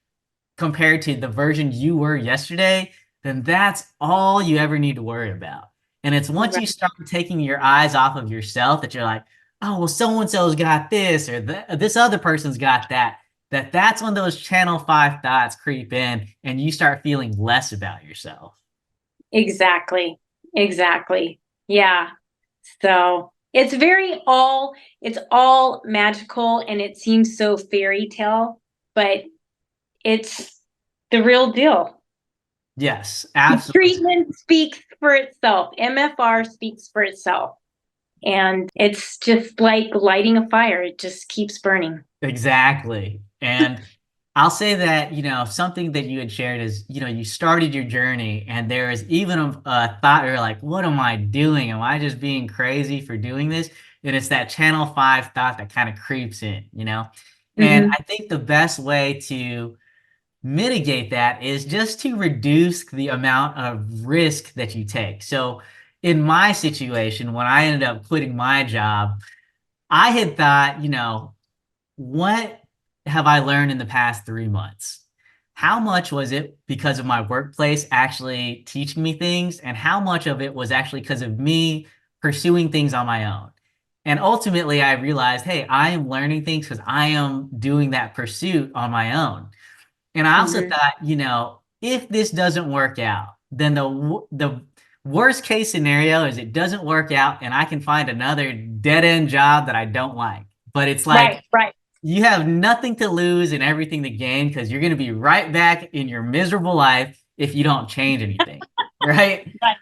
Speaker 1: compared to the version you were yesterday, then that's all you ever need to worry about. And it's once you
Speaker 2: right.
Speaker 1: start taking your eyes off of yourself that you're like, oh, well, so and so's got this, or this other person's got that. That's when those channel 5 thoughts creep in and you start feeling less about yourself.
Speaker 2: Exactly. Exactly. Yeah. So it's all magical, and it seems so fairy tale, but it's the real deal.
Speaker 1: Yes,
Speaker 2: The
Speaker 1: absolutely.
Speaker 2: treatment speaks for itself. MFR speaks for itself. And it's just like lighting a fire. It just keeps burning.
Speaker 1: Exactly. And I'll say that, something that you had shared is, you started your journey and there is even a thought, you're like, what am I doing? Am I just being crazy for doing this? And it's that channel 5 thought that kind of creeps in. And
Speaker 2: Hmm.
Speaker 1: I think the best way to mitigate that is just to reduce the amount of risk that you take. So in my situation, when I ended up quitting my job, I had thought, what have I learned in the past 3 months? How much was it because of my workplace actually teaching me things, and how much of it was actually because of me pursuing things on my own? And ultimately, I realized, hey, I am learning things because I am doing that pursuit on my own. And I also
Speaker 2: Hmm.
Speaker 1: thought, if this doesn't work out, then the worst case scenario is it doesn't work out and I can find another dead end job that I don't like. But it's like
Speaker 2: Right, right,
Speaker 1: you have nothing to lose and everything to gain, because you're going to be right back in your miserable life if you don't change anything, right?
Speaker 2: right.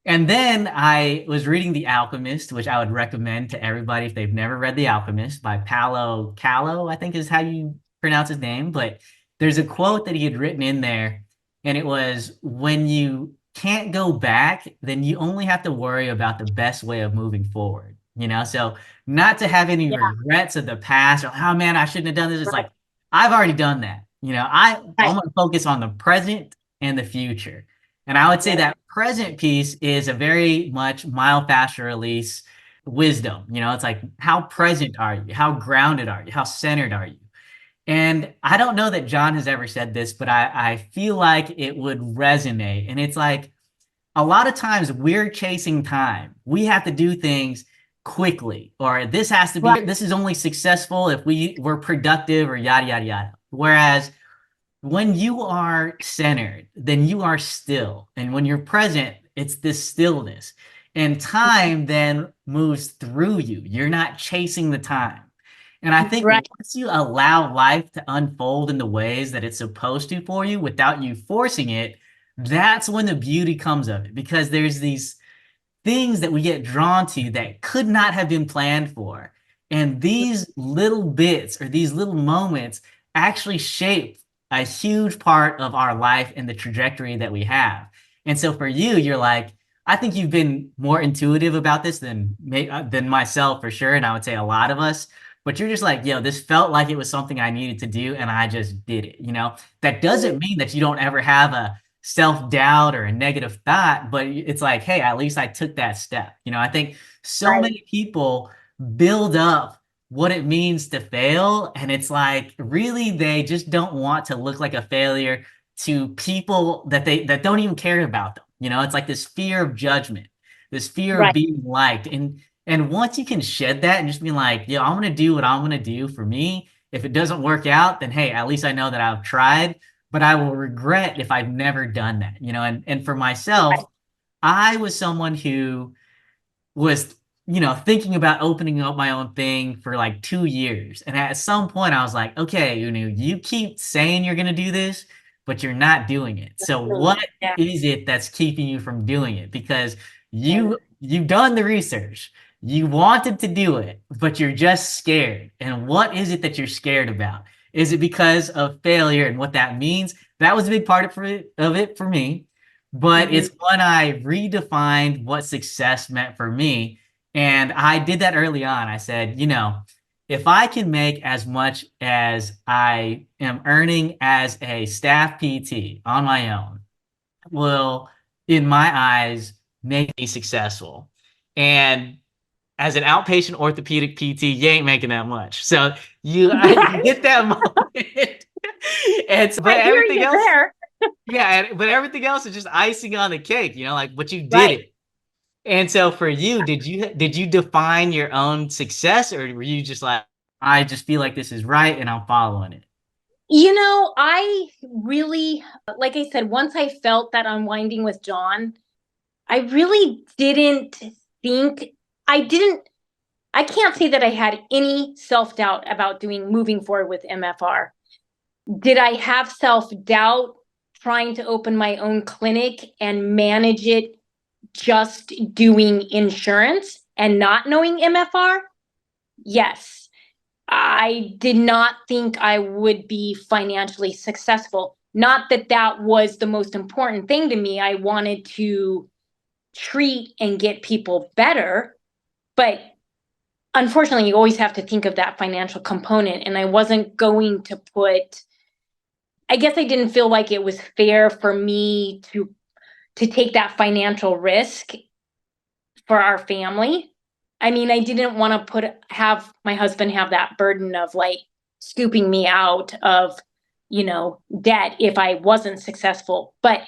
Speaker 1: And then I was reading The Alchemist, which I would recommend to everybody if they've never read The Alchemist, by Paulo Coelho, I think is how you pronounce his name. But there's a quote that he had written in there, and it was, when you can't go back, then you only have to worry about the best way of moving forward. So not to have any
Speaker 2: Yeah,
Speaker 1: regrets of the past or, oh man, I shouldn't have done this. It's
Speaker 2: right,
Speaker 1: like, I've already done that. I'm
Speaker 2: right.
Speaker 1: going to focus on the present and the future. And I would say
Speaker 2: Right,
Speaker 1: that present piece is a very much myofascial release wisdom. It's like, how present are you? How grounded are you? How centered are you? And I don't know that John has ever said this, but I feel like it would resonate. And it's like, a lot of times we're chasing time. We have to do things quickly, or
Speaker 2: right.
Speaker 1: this is only successful if we're productive, or yada, yada, yada. Whereas when you are centered, then you are still. And when you're present, it's this stillness. And time then moves through you. You're not chasing the time. And I think
Speaker 2: Right.
Speaker 1: once you allow life to unfold in the ways that it's supposed to for you without you forcing it, that's when the beauty comes of it. Because there's these things that we get drawn to that could not have been planned for. And these little bits or these little moments actually shape a huge part of our life and the trajectory that we have. And so for you, you're like, I think you've been more intuitive about this than myself for sure. And I would say a lot of us, but you're just like, yo, this felt like it was something I needed to do. And I just did it. That doesn't mean that you don't ever have a self-doubt or a negative thought, but it's like, hey, at least I took that step. I think so
Speaker 2: Right.
Speaker 1: many people build up what it means to fail, and it's like really they just don't want to look like a failure to people that don't even care about them. It's like this fear of judgment, this fear of
Speaker 2: Right.
Speaker 1: being liked. And once you can shed that and just be like, yeah, I'm gonna do what I'm gonna do for me. If it doesn't work out, then hey, at least I know that I've tried, but I will regret if I've never done that. And for myself,
Speaker 2: Right.
Speaker 1: I was someone who was, thinking about opening up my own thing for like 2 years. And at some point I was like, okay, Unu, you keep saying you're going to do this, but you're not doing it. So what
Speaker 2: Yeah.
Speaker 1: is it that's keeping you from doing it? Because
Speaker 2: Yeah.
Speaker 1: you've done the research. You wanted to do it, but you're just scared. And what is it that you're scared about? Is it because of failure and what that means? That was a big part of it for me. But
Speaker 2: Mhm.
Speaker 1: it's when I redefined what success meant for me. And I did that early on. I said, if I can make as much as I am earning as a staff PT on my own, will, in my eyes, make me successful. And as an outpatient orthopedic PT, you ain't making that much. So you
Speaker 2: Right.
Speaker 1: get that moment. But
Speaker 2: I hear
Speaker 1: everything
Speaker 2: you
Speaker 1: else,
Speaker 2: there.
Speaker 1: yeah, but everything else is just icing on the cake, but you did
Speaker 2: Right.
Speaker 1: it. And so for you, did you define your own success, or were you just like, I just feel like this is right and I'm following it?
Speaker 2: I really, like I said, once I felt that unwinding with John, I really didn't think, I didn't, I can't say that I had any self doubt about moving forward with MFR. Did I have self doubt trying to open my own clinic and manage it just doing insurance and not knowing MFR? Yes. I did not think I would be financially successful. Not that that was the most important thing to me. I wanted to treat and get people better, but unfortunately, you always have to think of that financial component. And I wasn't going to I guess I didn't feel like it was fair for me to take that financial risk for our family. I mean, I didn't want to have my husband have that burden of like scooping me out of, debt if I wasn't successful. But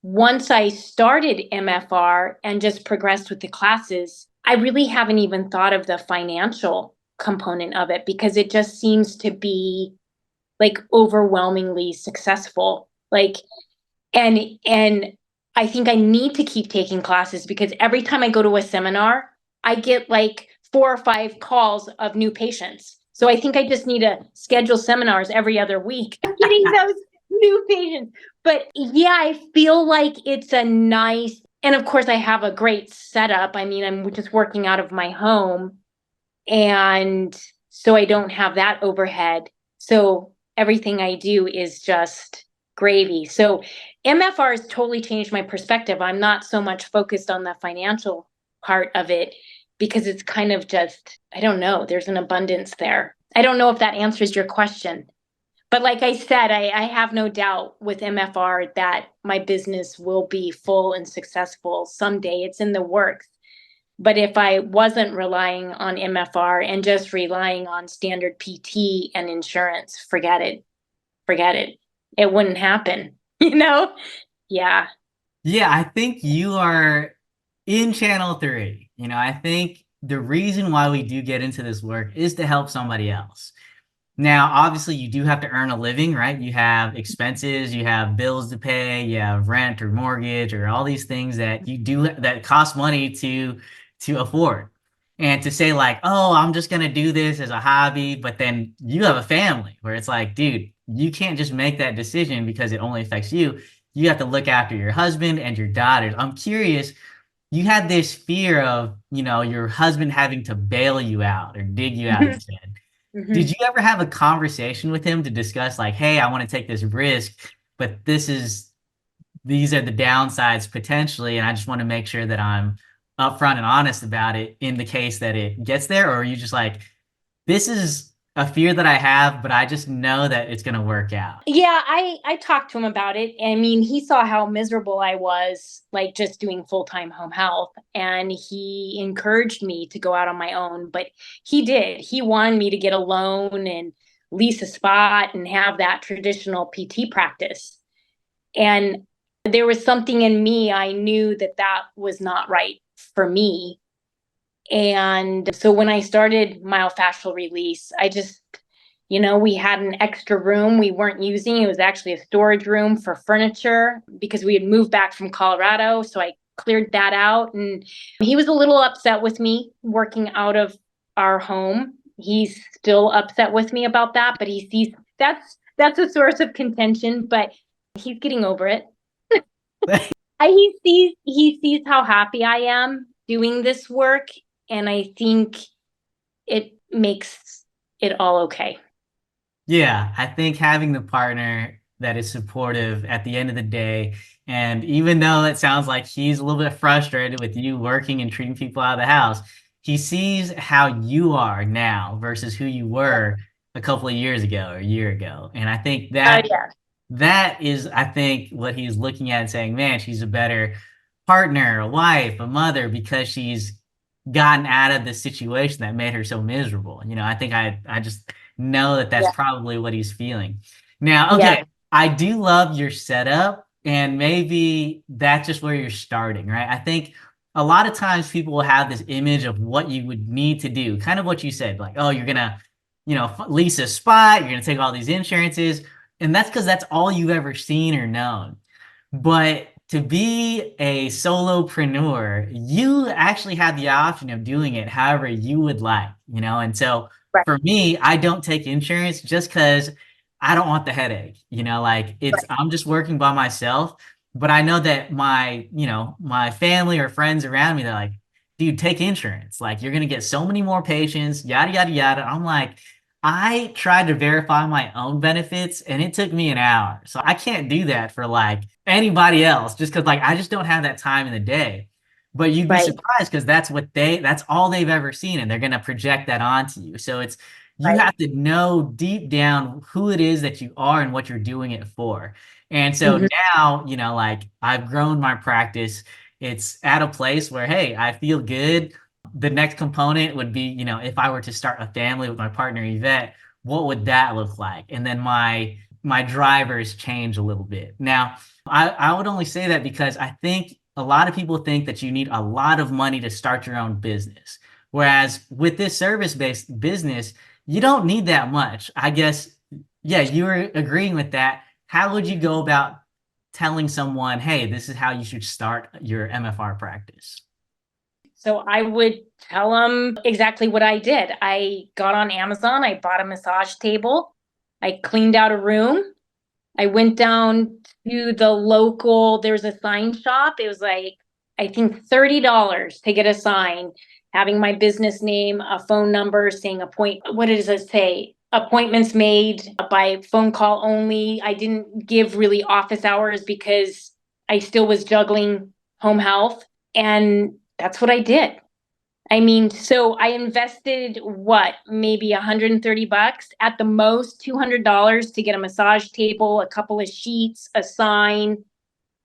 Speaker 2: once I started MFR and just progressed with the classes, I really haven't even thought of the financial component of it because it just seems to be like overwhelmingly successful. Like, and I think I need to keep taking classes because every time I go to a seminar, I get like 4 or 5 calls of new patients. So I think I just need to schedule seminars every other week. I'm getting those new patients. But yeah, I feel like it's a nice, and of course I have a great setup. I mean, I'm just working out of my home, and so I don't have that overhead. So everything I do is just gravy. So MFR has totally changed my perspective. I'm not so much focused on the financial part of it because it's kind of just, I don't know, there's an abundance there. I don't know if that answers your question. But like I said, I have no doubt with MFR that my business will be full and successful someday. It's in the works. But if I wasn't relying on MFR and just relying on standard PT and insurance, forget it. Forget it. It wouldn't happen, you know? Yeah.
Speaker 1: Yeah, I think you are in channel three. I think the reason why we do get into this work is to help somebody else. Now, obviously, you do have to earn a living, right? You have expenses, you have bills to pay, you have rent or mortgage or all these things that you do that cost money to afford. And to say like, oh, I'm just gonna do this as a hobby, but then you have a family where it's like, dude, you can't just make that decision because it only affects you. You have to look after your husband and your daughters. I'm curious, you had this fear of, your husband having to bail you out or dig you out, you said. Did
Speaker 2: Mhm.
Speaker 1: you ever have a conversation with him to discuss like, hey, I want to take this risk, but these are the downsides potentially, and I just want to make sure that I'm upfront and honest about it in the case that it gets there? Or are you just like, this is a fear that I have, but I just know that it's going to work out?
Speaker 2: Yeah, I talked to him about it. I mean, he saw how miserable I was, like just doing full-time home health, and he encouraged me to go out on my own, but he did. He wanted me to get a loan and lease a spot and have that traditional PT practice. And there was something in me, I knew that that was not right for me. And so when I started myofascial release, we had an extra room we weren't using. It was actually a storage room for furniture because we had moved back from Colorado. So I cleared that out. And he was a little upset with me working out of our home. He's still upset with me about that, but he sees that's a source of contention, but he's getting over it. He sees how happy I am doing this work, and I think it makes it all okay.
Speaker 1: Yeah, I think having the partner that is supportive at the end of the day, and even though it sounds like he's a little bit frustrated with you working and treating people out of the house, he sees how you are now versus who you were a couple of years ago or a year ago. And I think
Speaker 2: Yeah.
Speaker 1: that is, I think, what he's looking at and saying, man, she's a better partner, a wife, a mother, because she's gotten out of the situation that made her so miserable. I think I just know that that's
Speaker 2: Yeah.
Speaker 1: probably what he's feeling. Now,
Speaker 2: Yeah.
Speaker 1: okay, I do love your setup, and maybe that's just where you're starting, right? I think a lot of times people will have this image of what you would need to do, kind of what you said, like, oh, you're gonna, lease a spot, you're gonna take all these insurances, and that's because that's all you've ever seen or known. But to be a solopreneur, you actually have the option of doing it however you would like. And so
Speaker 2: Right.
Speaker 1: for me, I don't take insurance just because I don't want the headache. Like
Speaker 2: Right.
Speaker 1: I'm just working by myself, but I know that my family or friends around me, they're like, dude, take insurance. Like you're gonna get so many more patients, yada yada yada. I'm like, I tried to verify my own benefits and it took me an hour. So I can't do that for like anybody else just because like I just don't have that time in the day. But you'd be
Speaker 2: Right.
Speaker 1: surprised because that's all they've ever seen and they're gonna project that onto you. So you
Speaker 2: Right.
Speaker 1: have to know deep down who it is that you are and what you're doing it for. And so
Speaker 2: Mhm.
Speaker 1: now, like I've grown my practice. It's at a place where, hey, I feel good. The next component would be, if I were to start a family with my partner Yvette, what would that look like? And then my drivers change a little bit. Now, I would only say that because I think a lot of people think that you need a lot of money to start your own business. Whereas with this service-based business, you don't need that much. I guess, yeah, you're agreeing with that. How would you go about telling someone, hey, this is how you should start your MFR practice?
Speaker 2: So I would tell them exactly what I did. I got on Amazon, I bought a massage table, I cleaned out a room, I went down to the local, there's a sign shop. It was like, I think $30 to get a sign, having my business name, a phone number saying what does it say? Appointments made by phone call only. I didn't give really office hours because I still was juggling home health. And that's what I did. I mean, so I invested what, maybe $130 at the most, $200 to get a massage table, a couple of sheets, a sign.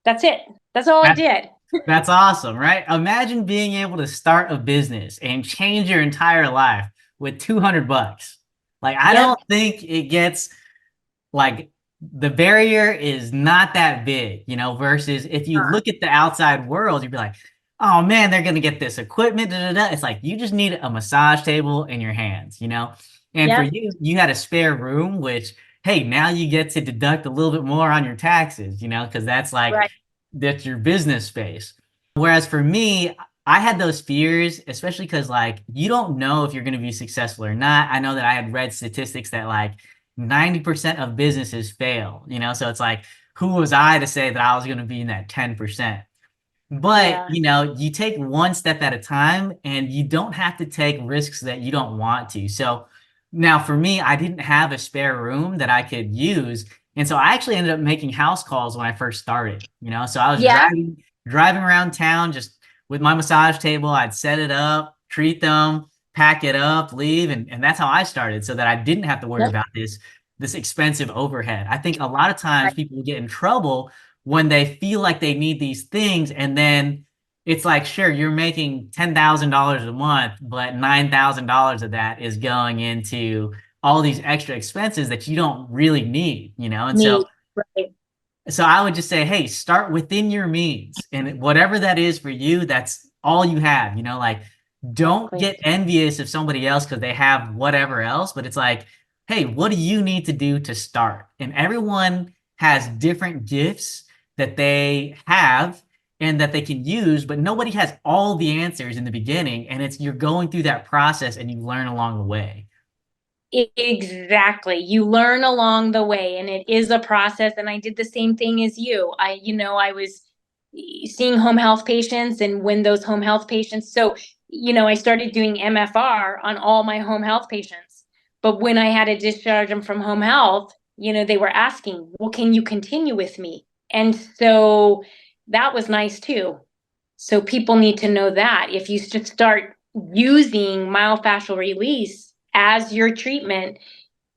Speaker 2: That's it. That's all I
Speaker 1: That's
Speaker 2: did.
Speaker 1: that's awesome, right? Imagine being able to start a business and change your entire life with 200 bucks. Like I
Speaker 2: Yep.
Speaker 1: don't think it gets like the barrier is not that big, versus if you look at the outside world, you'd be like, oh man, they're gonna get this equipment. Da, da, da. It's like you just need a massage table in your hands. And for
Speaker 2: Yep.
Speaker 1: you, you had a spare room, which, hey, now you get to deduct a little bit more on your taxes, because
Speaker 2: Right.
Speaker 1: that's your business space. Whereas for me, I had those fears, especially because like you don't know if you're going to be successful or not. I know that I had read statistics that like 90% of businesses fail, so it's like, who was I to say that I was going to be in that 10%? But,
Speaker 2: Yeah.
Speaker 1: you take one step at a time and you don't have to take risks that you don't want to. So now for me, I didn't have a spare room that I could use. And so I actually ended up making house calls when I first started, so I was
Speaker 2: Yeah.
Speaker 1: driving around town just with my massage table. I'd set it up, treat them, pack it up, leave. And that's how I started so that I didn't have to worry
Speaker 2: Yep.
Speaker 1: about this expensive overhead. I think a lot of
Speaker 2: Right.
Speaker 1: times people get in trouble when they feel like they need these things, and then it's like, sure, you're making $10,000 a month, but $9,000 of that is going into all these extra expenses that you don't really need, and so
Speaker 2: Me. Right.
Speaker 1: so I would just say, hey, start within your means. And whatever that is for you, that's all you have. Like don't
Speaker 2: Exactly.
Speaker 1: get envious of somebody else because they have whatever else. But it's like, hey, what do you need to do to start? And everyone has different gifts that they have and that they can use, but nobody has all the answers in the beginning. And it's you're going through that process and you learn along the way.
Speaker 2: Exactly. You learn along the way, and it is a process. And I did the same thing as you. I was seeing home health patients, and when those home health patients, so, I started doing MFR on all my home health patients. But when I had to discharge them from home health, they were asking, well, can you continue with me? And so that was nice too. So people need to know that if you just start using myofascial release as your treatment,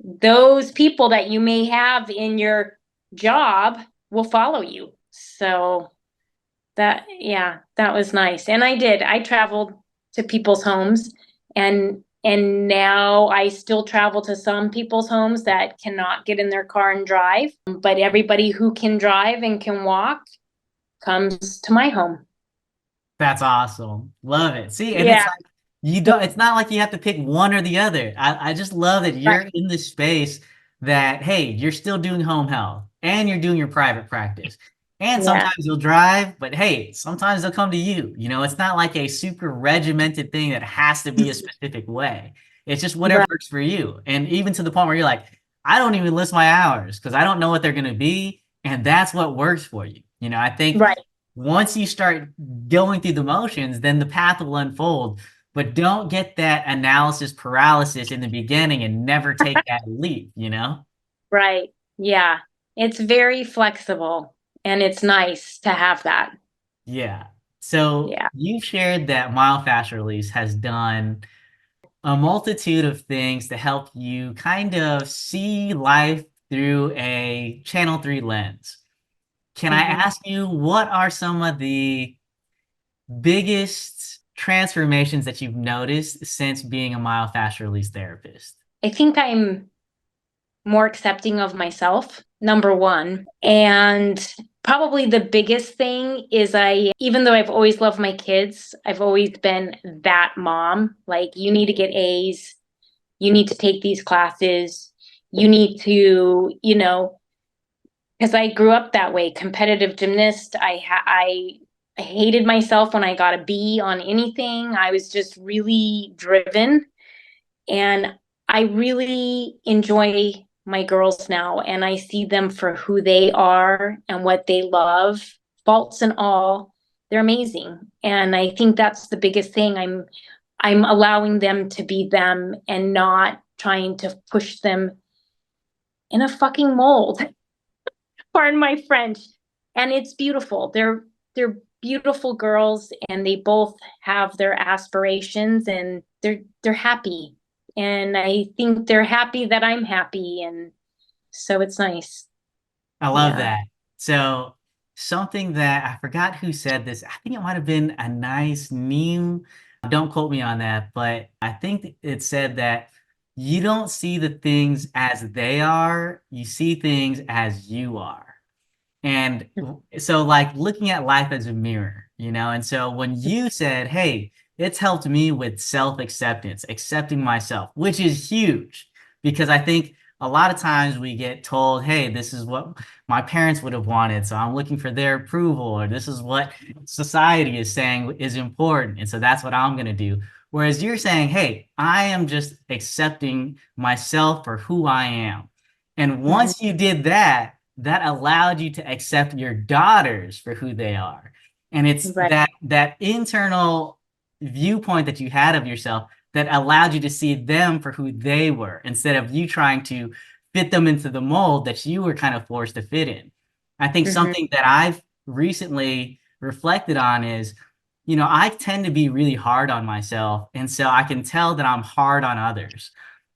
Speaker 2: those people that you may have in your job will follow you. So yeah, that was nice. And I traveled to people's homes, and now I still travel to some people's homes that cannot get in their car and drive, but everybody who can drive and can walk comes to my home.
Speaker 1: That's awesome. Love it. See, and it's
Speaker 2: Yeah.
Speaker 1: like you don't, it's not like you have to pick one or the other. I just love that
Speaker 2: Right.
Speaker 1: you're in this space that, hey, you're still doing home health and you're doing your private practice. And
Speaker 2: Yeah.
Speaker 1: sometimes you'll drive, but hey, sometimes they'll come to you. It's not like a super regimented thing that has to be a specific way. It's just whatever
Speaker 2: Right.
Speaker 1: works for you. And even to the point where you're like, I don't even list my hours because I don't know what they're going to be. And that's what works for you. I think
Speaker 2: Right.
Speaker 1: once you start going through the motions, then the path will unfold. But don't get that analysis paralysis in the beginning and never take that leap.
Speaker 2: Right. Yeah. It's very flexible, and it's nice to have that.
Speaker 1: Yeah. So
Speaker 2: Yeah.
Speaker 1: you've shared that myofascial release has done a multitude of things to help you kind of see life through a channel 3 lens. Can I
Speaker 2: Hmm.
Speaker 1: ask you, what are some of the biggest transformations that you've noticed since being a myofascial release therapist?
Speaker 2: I think I'm more accepting of myself, number one. And probably the biggest thing is even though I've always loved my kids, I've always been that mom. Like, you need to get A's, you need to take these classes, you need to, because I grew up that way, competitive gymnast. I hated myself when I got a B on anything. I was just really driven, and I really enjoy my girls now, and I see them for who they are and what they love, faults and all. They're amazing, and I think that's the biggest thing. I'm allowing them to be them and not trying to push them in a fucking mold. Pardon my French. And it's beautiful. They're beautiful girls, and they both have their aspirations, and they're happy. And I think they're happy that I'm happy, and so it's nice.
Speaker 1: I love
Speaker 2: Yeah.
Speaker 1: that. So something that I forgot who said this, I think it might have been a nice meme. Don't quote me on that, but I think it said that you don't see the things as they are, you see things as you are. And so, like, looking at life as a mirror, and so when you said, hey, it's helped me with self-acceptance, accepting myself, which is huge because I think a lot of times we get told, hey, this is what my parents would have wanted, so I'm looking for their approval, or this is what society is saying is important, and so that's what I'm going to do. Whereas you're saying, hey, I am just accepting myself for who I am. And
Speaker 2: Mhm.
Speaker 1: once you did that, that allowed you to accept your daughters for who they are. And it's
Speaker 2: Right.
Speaker 1: that internal viewpoint that you had of yourself that allowed you to see them for who they were instead of you trying to fit them into the mold that you were kind of forced to fit in. I think
Speaker 2: Mhm.
Speaker 1: something that I've recently reflected on is, I tend to be really hard on myself. And so I can tell that I'm hard on others.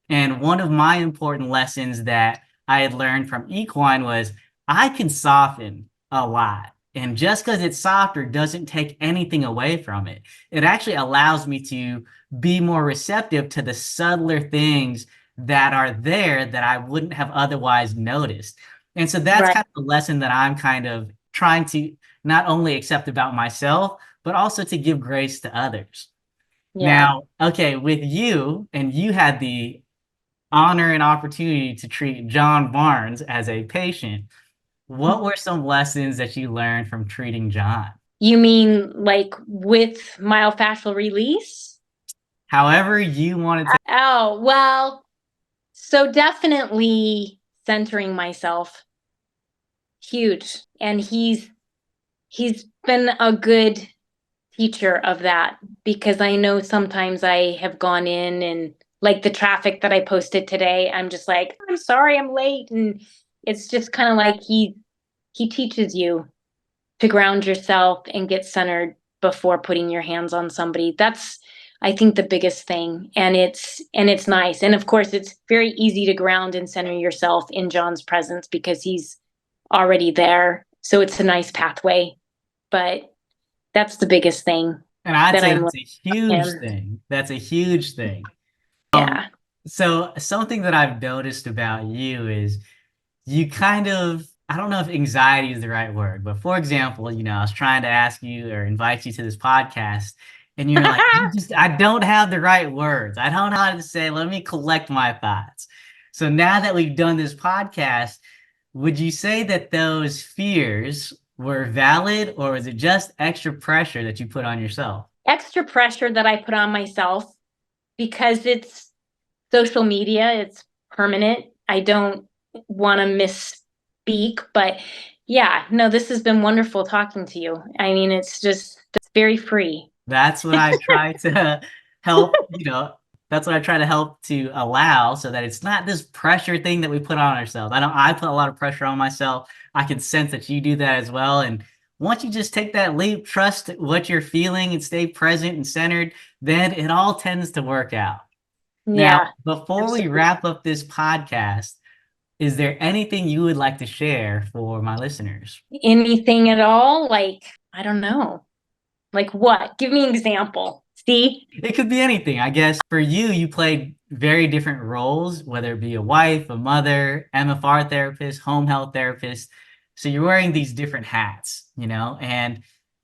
Speaker 1: And one of my important lessons that I had learned from equine was I can soften a lot. And just because it's softer doesn't take anything away from it. It actually allows me to be more receptive to the subtler things that are there that I wouldn't have otherwise noticed. And so that's
Speaker 2: Right.
Speaker 1: kind of a lesson that I'm kind of trying to not only accept about myself, but also to give grace to others.
Speaker 2: Yeah.
Speaker 1: Now, okay, with you, and you had the honor and opportunity to treat John Barnes as a patient, what were some lessons that you learned from treating John?
Speaker 2: You mean like with myofascial release?
Speaker 1: However you wanted to.
Speaker 2: Oh, well, so definitely centering myself, huge. And he's been a good teacher of that because I know sometimes I have gone in and like the traffic that I posted today, I'm just like, I'm sorry I'm late. And it's just kind of like he teaches you to ground yourself and get centered before putting your hands on somebody. That's I think the biggest thing. And it's nice. And of course it's very easy to ground and center yourself in John's presence because he's already there. So it's a nice pathway. But that's the biggest thing
Speaker 1: And I'd
Speaker 2: that
Speaker 1: say
Speaker 2: I'm
Speaker 1: that's
Speaker 2: learning
Speaker 1: a
Speaker 2: from
Speaker 1: huge
Speaker 2: him.
Speaker 1: thing. That's a huge thing. Um,
Speaker 2: Yeah.
Speaker 1: so something that I've noticed about you is you kind of, I don't know if anxiety is the right word, but for example, I was trying to ask you or invite you to this podcast, and you're like, I don't have the right words. I don't know how to say, let me collect my thoughts. So now that we've done this podcast, would you say that those fears were valid, or was it just extra pressure that you put on yourself?
Speaker 2: Extra pressure that I put on myself because it's social media, it's permanent. I don't want to misspeak, but yeah, no, this has been wonderful talking to you. I mean, it's very free.
Speaker 1: That's what I try to help, that's what I try to help to allow so that it's not this pressure thing that we put on ourselves. I put a lot of pressure on myself. I can sense that you do that as well. And once you just take that leap, trust what you're feeling and stay present and centered, then it all tends to work out. Now,
Speaker 2: Yeah,
Speaker 1: before we
Speaker 2: absolutely.
Speaker 1: wrap up this podcast, is there anything you would like to share for my listeners?
Speaker 2: Anything at all? Like, I don't know. Like what? Give me an example. See?
Speaker 1: It could be anything. I guess for you, you played very different roles, whether it be a wife, a mother, MFR therapist, home health therapist. So you're wearing these different hats, and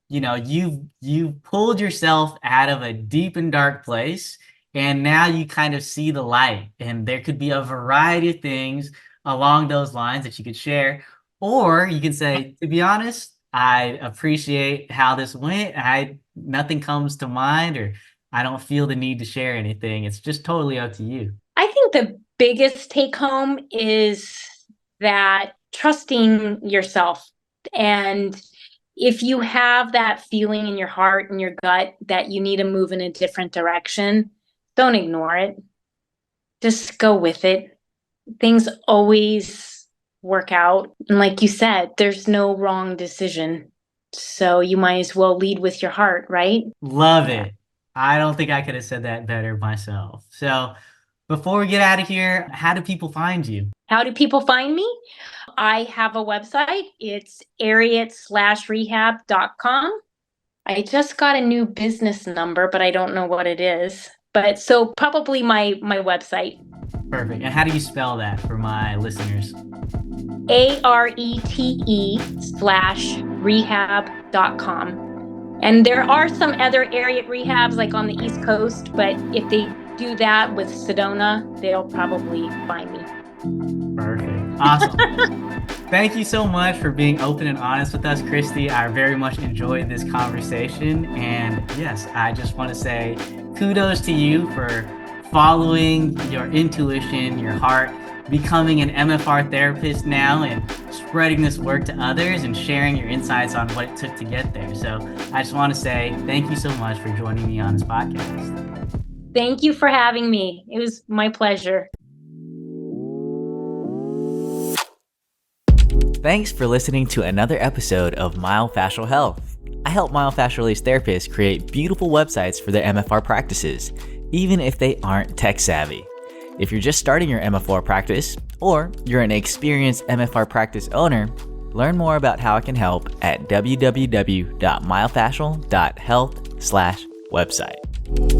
Speaker 1: you've pulled yourself out of a deep and dark place, and now you kind of see the light. And there could be a variety of things along those lines that you could share. Or you can say, to be honest, I appreciate how this went. Nothing comes to mind, or I don't feel the need to share anything. It's just totally up to you.
Speaker 2: I think the biggest take home is that trusting yourself. And if you have that feeling in your heart and your gut that you need to move in a different direction, don't ignore it. Just go with it. Things always work out. And like you said, there's no wrong decision. So you might as well lead with your heart, right?
Speaker 1: Love
Speaker 2: Yeah.
Speaker 1: it. I don't think I could have said that better myself. So before we get out of here, how do people find you?
Speaker 2: How do people find me? I have a website. It's ariat/rehab.com. I just got a new business number, but I don't know what it is. But so probably my website,
Speaker 1: Perfect. And how do you spell that for my listeners?
Speaker 2: ARETE/rehab.com. And there are some other area rehabs like on the East Coast, but if they do that with Sedona, they'll probably find me.
Speaker 1: Perfect. Awesome. Thank you so much for being open and honest with us, Christy. I very much enjoyed this conversation. And yes, I just want to say kudos to you for following your intuition, your heart, becoming an MFR therapist now, and spreading this work to others and sharing your insights on what it took to get there. So I just want to say thank you so much for joining me on this podcast.
Speaker 2: Thank you for having me. It was my pleasure.
Speaker 3: Thanks for listening to another episode of Myofascial Health. I help myofascial release therapists create beautiful websites for their MFR practices, even if they aren't tech savvy. If you're just starting your MFR practice, or you're an experienced MFR practice owner, learn more about how I can help at www.myofascial.health/website.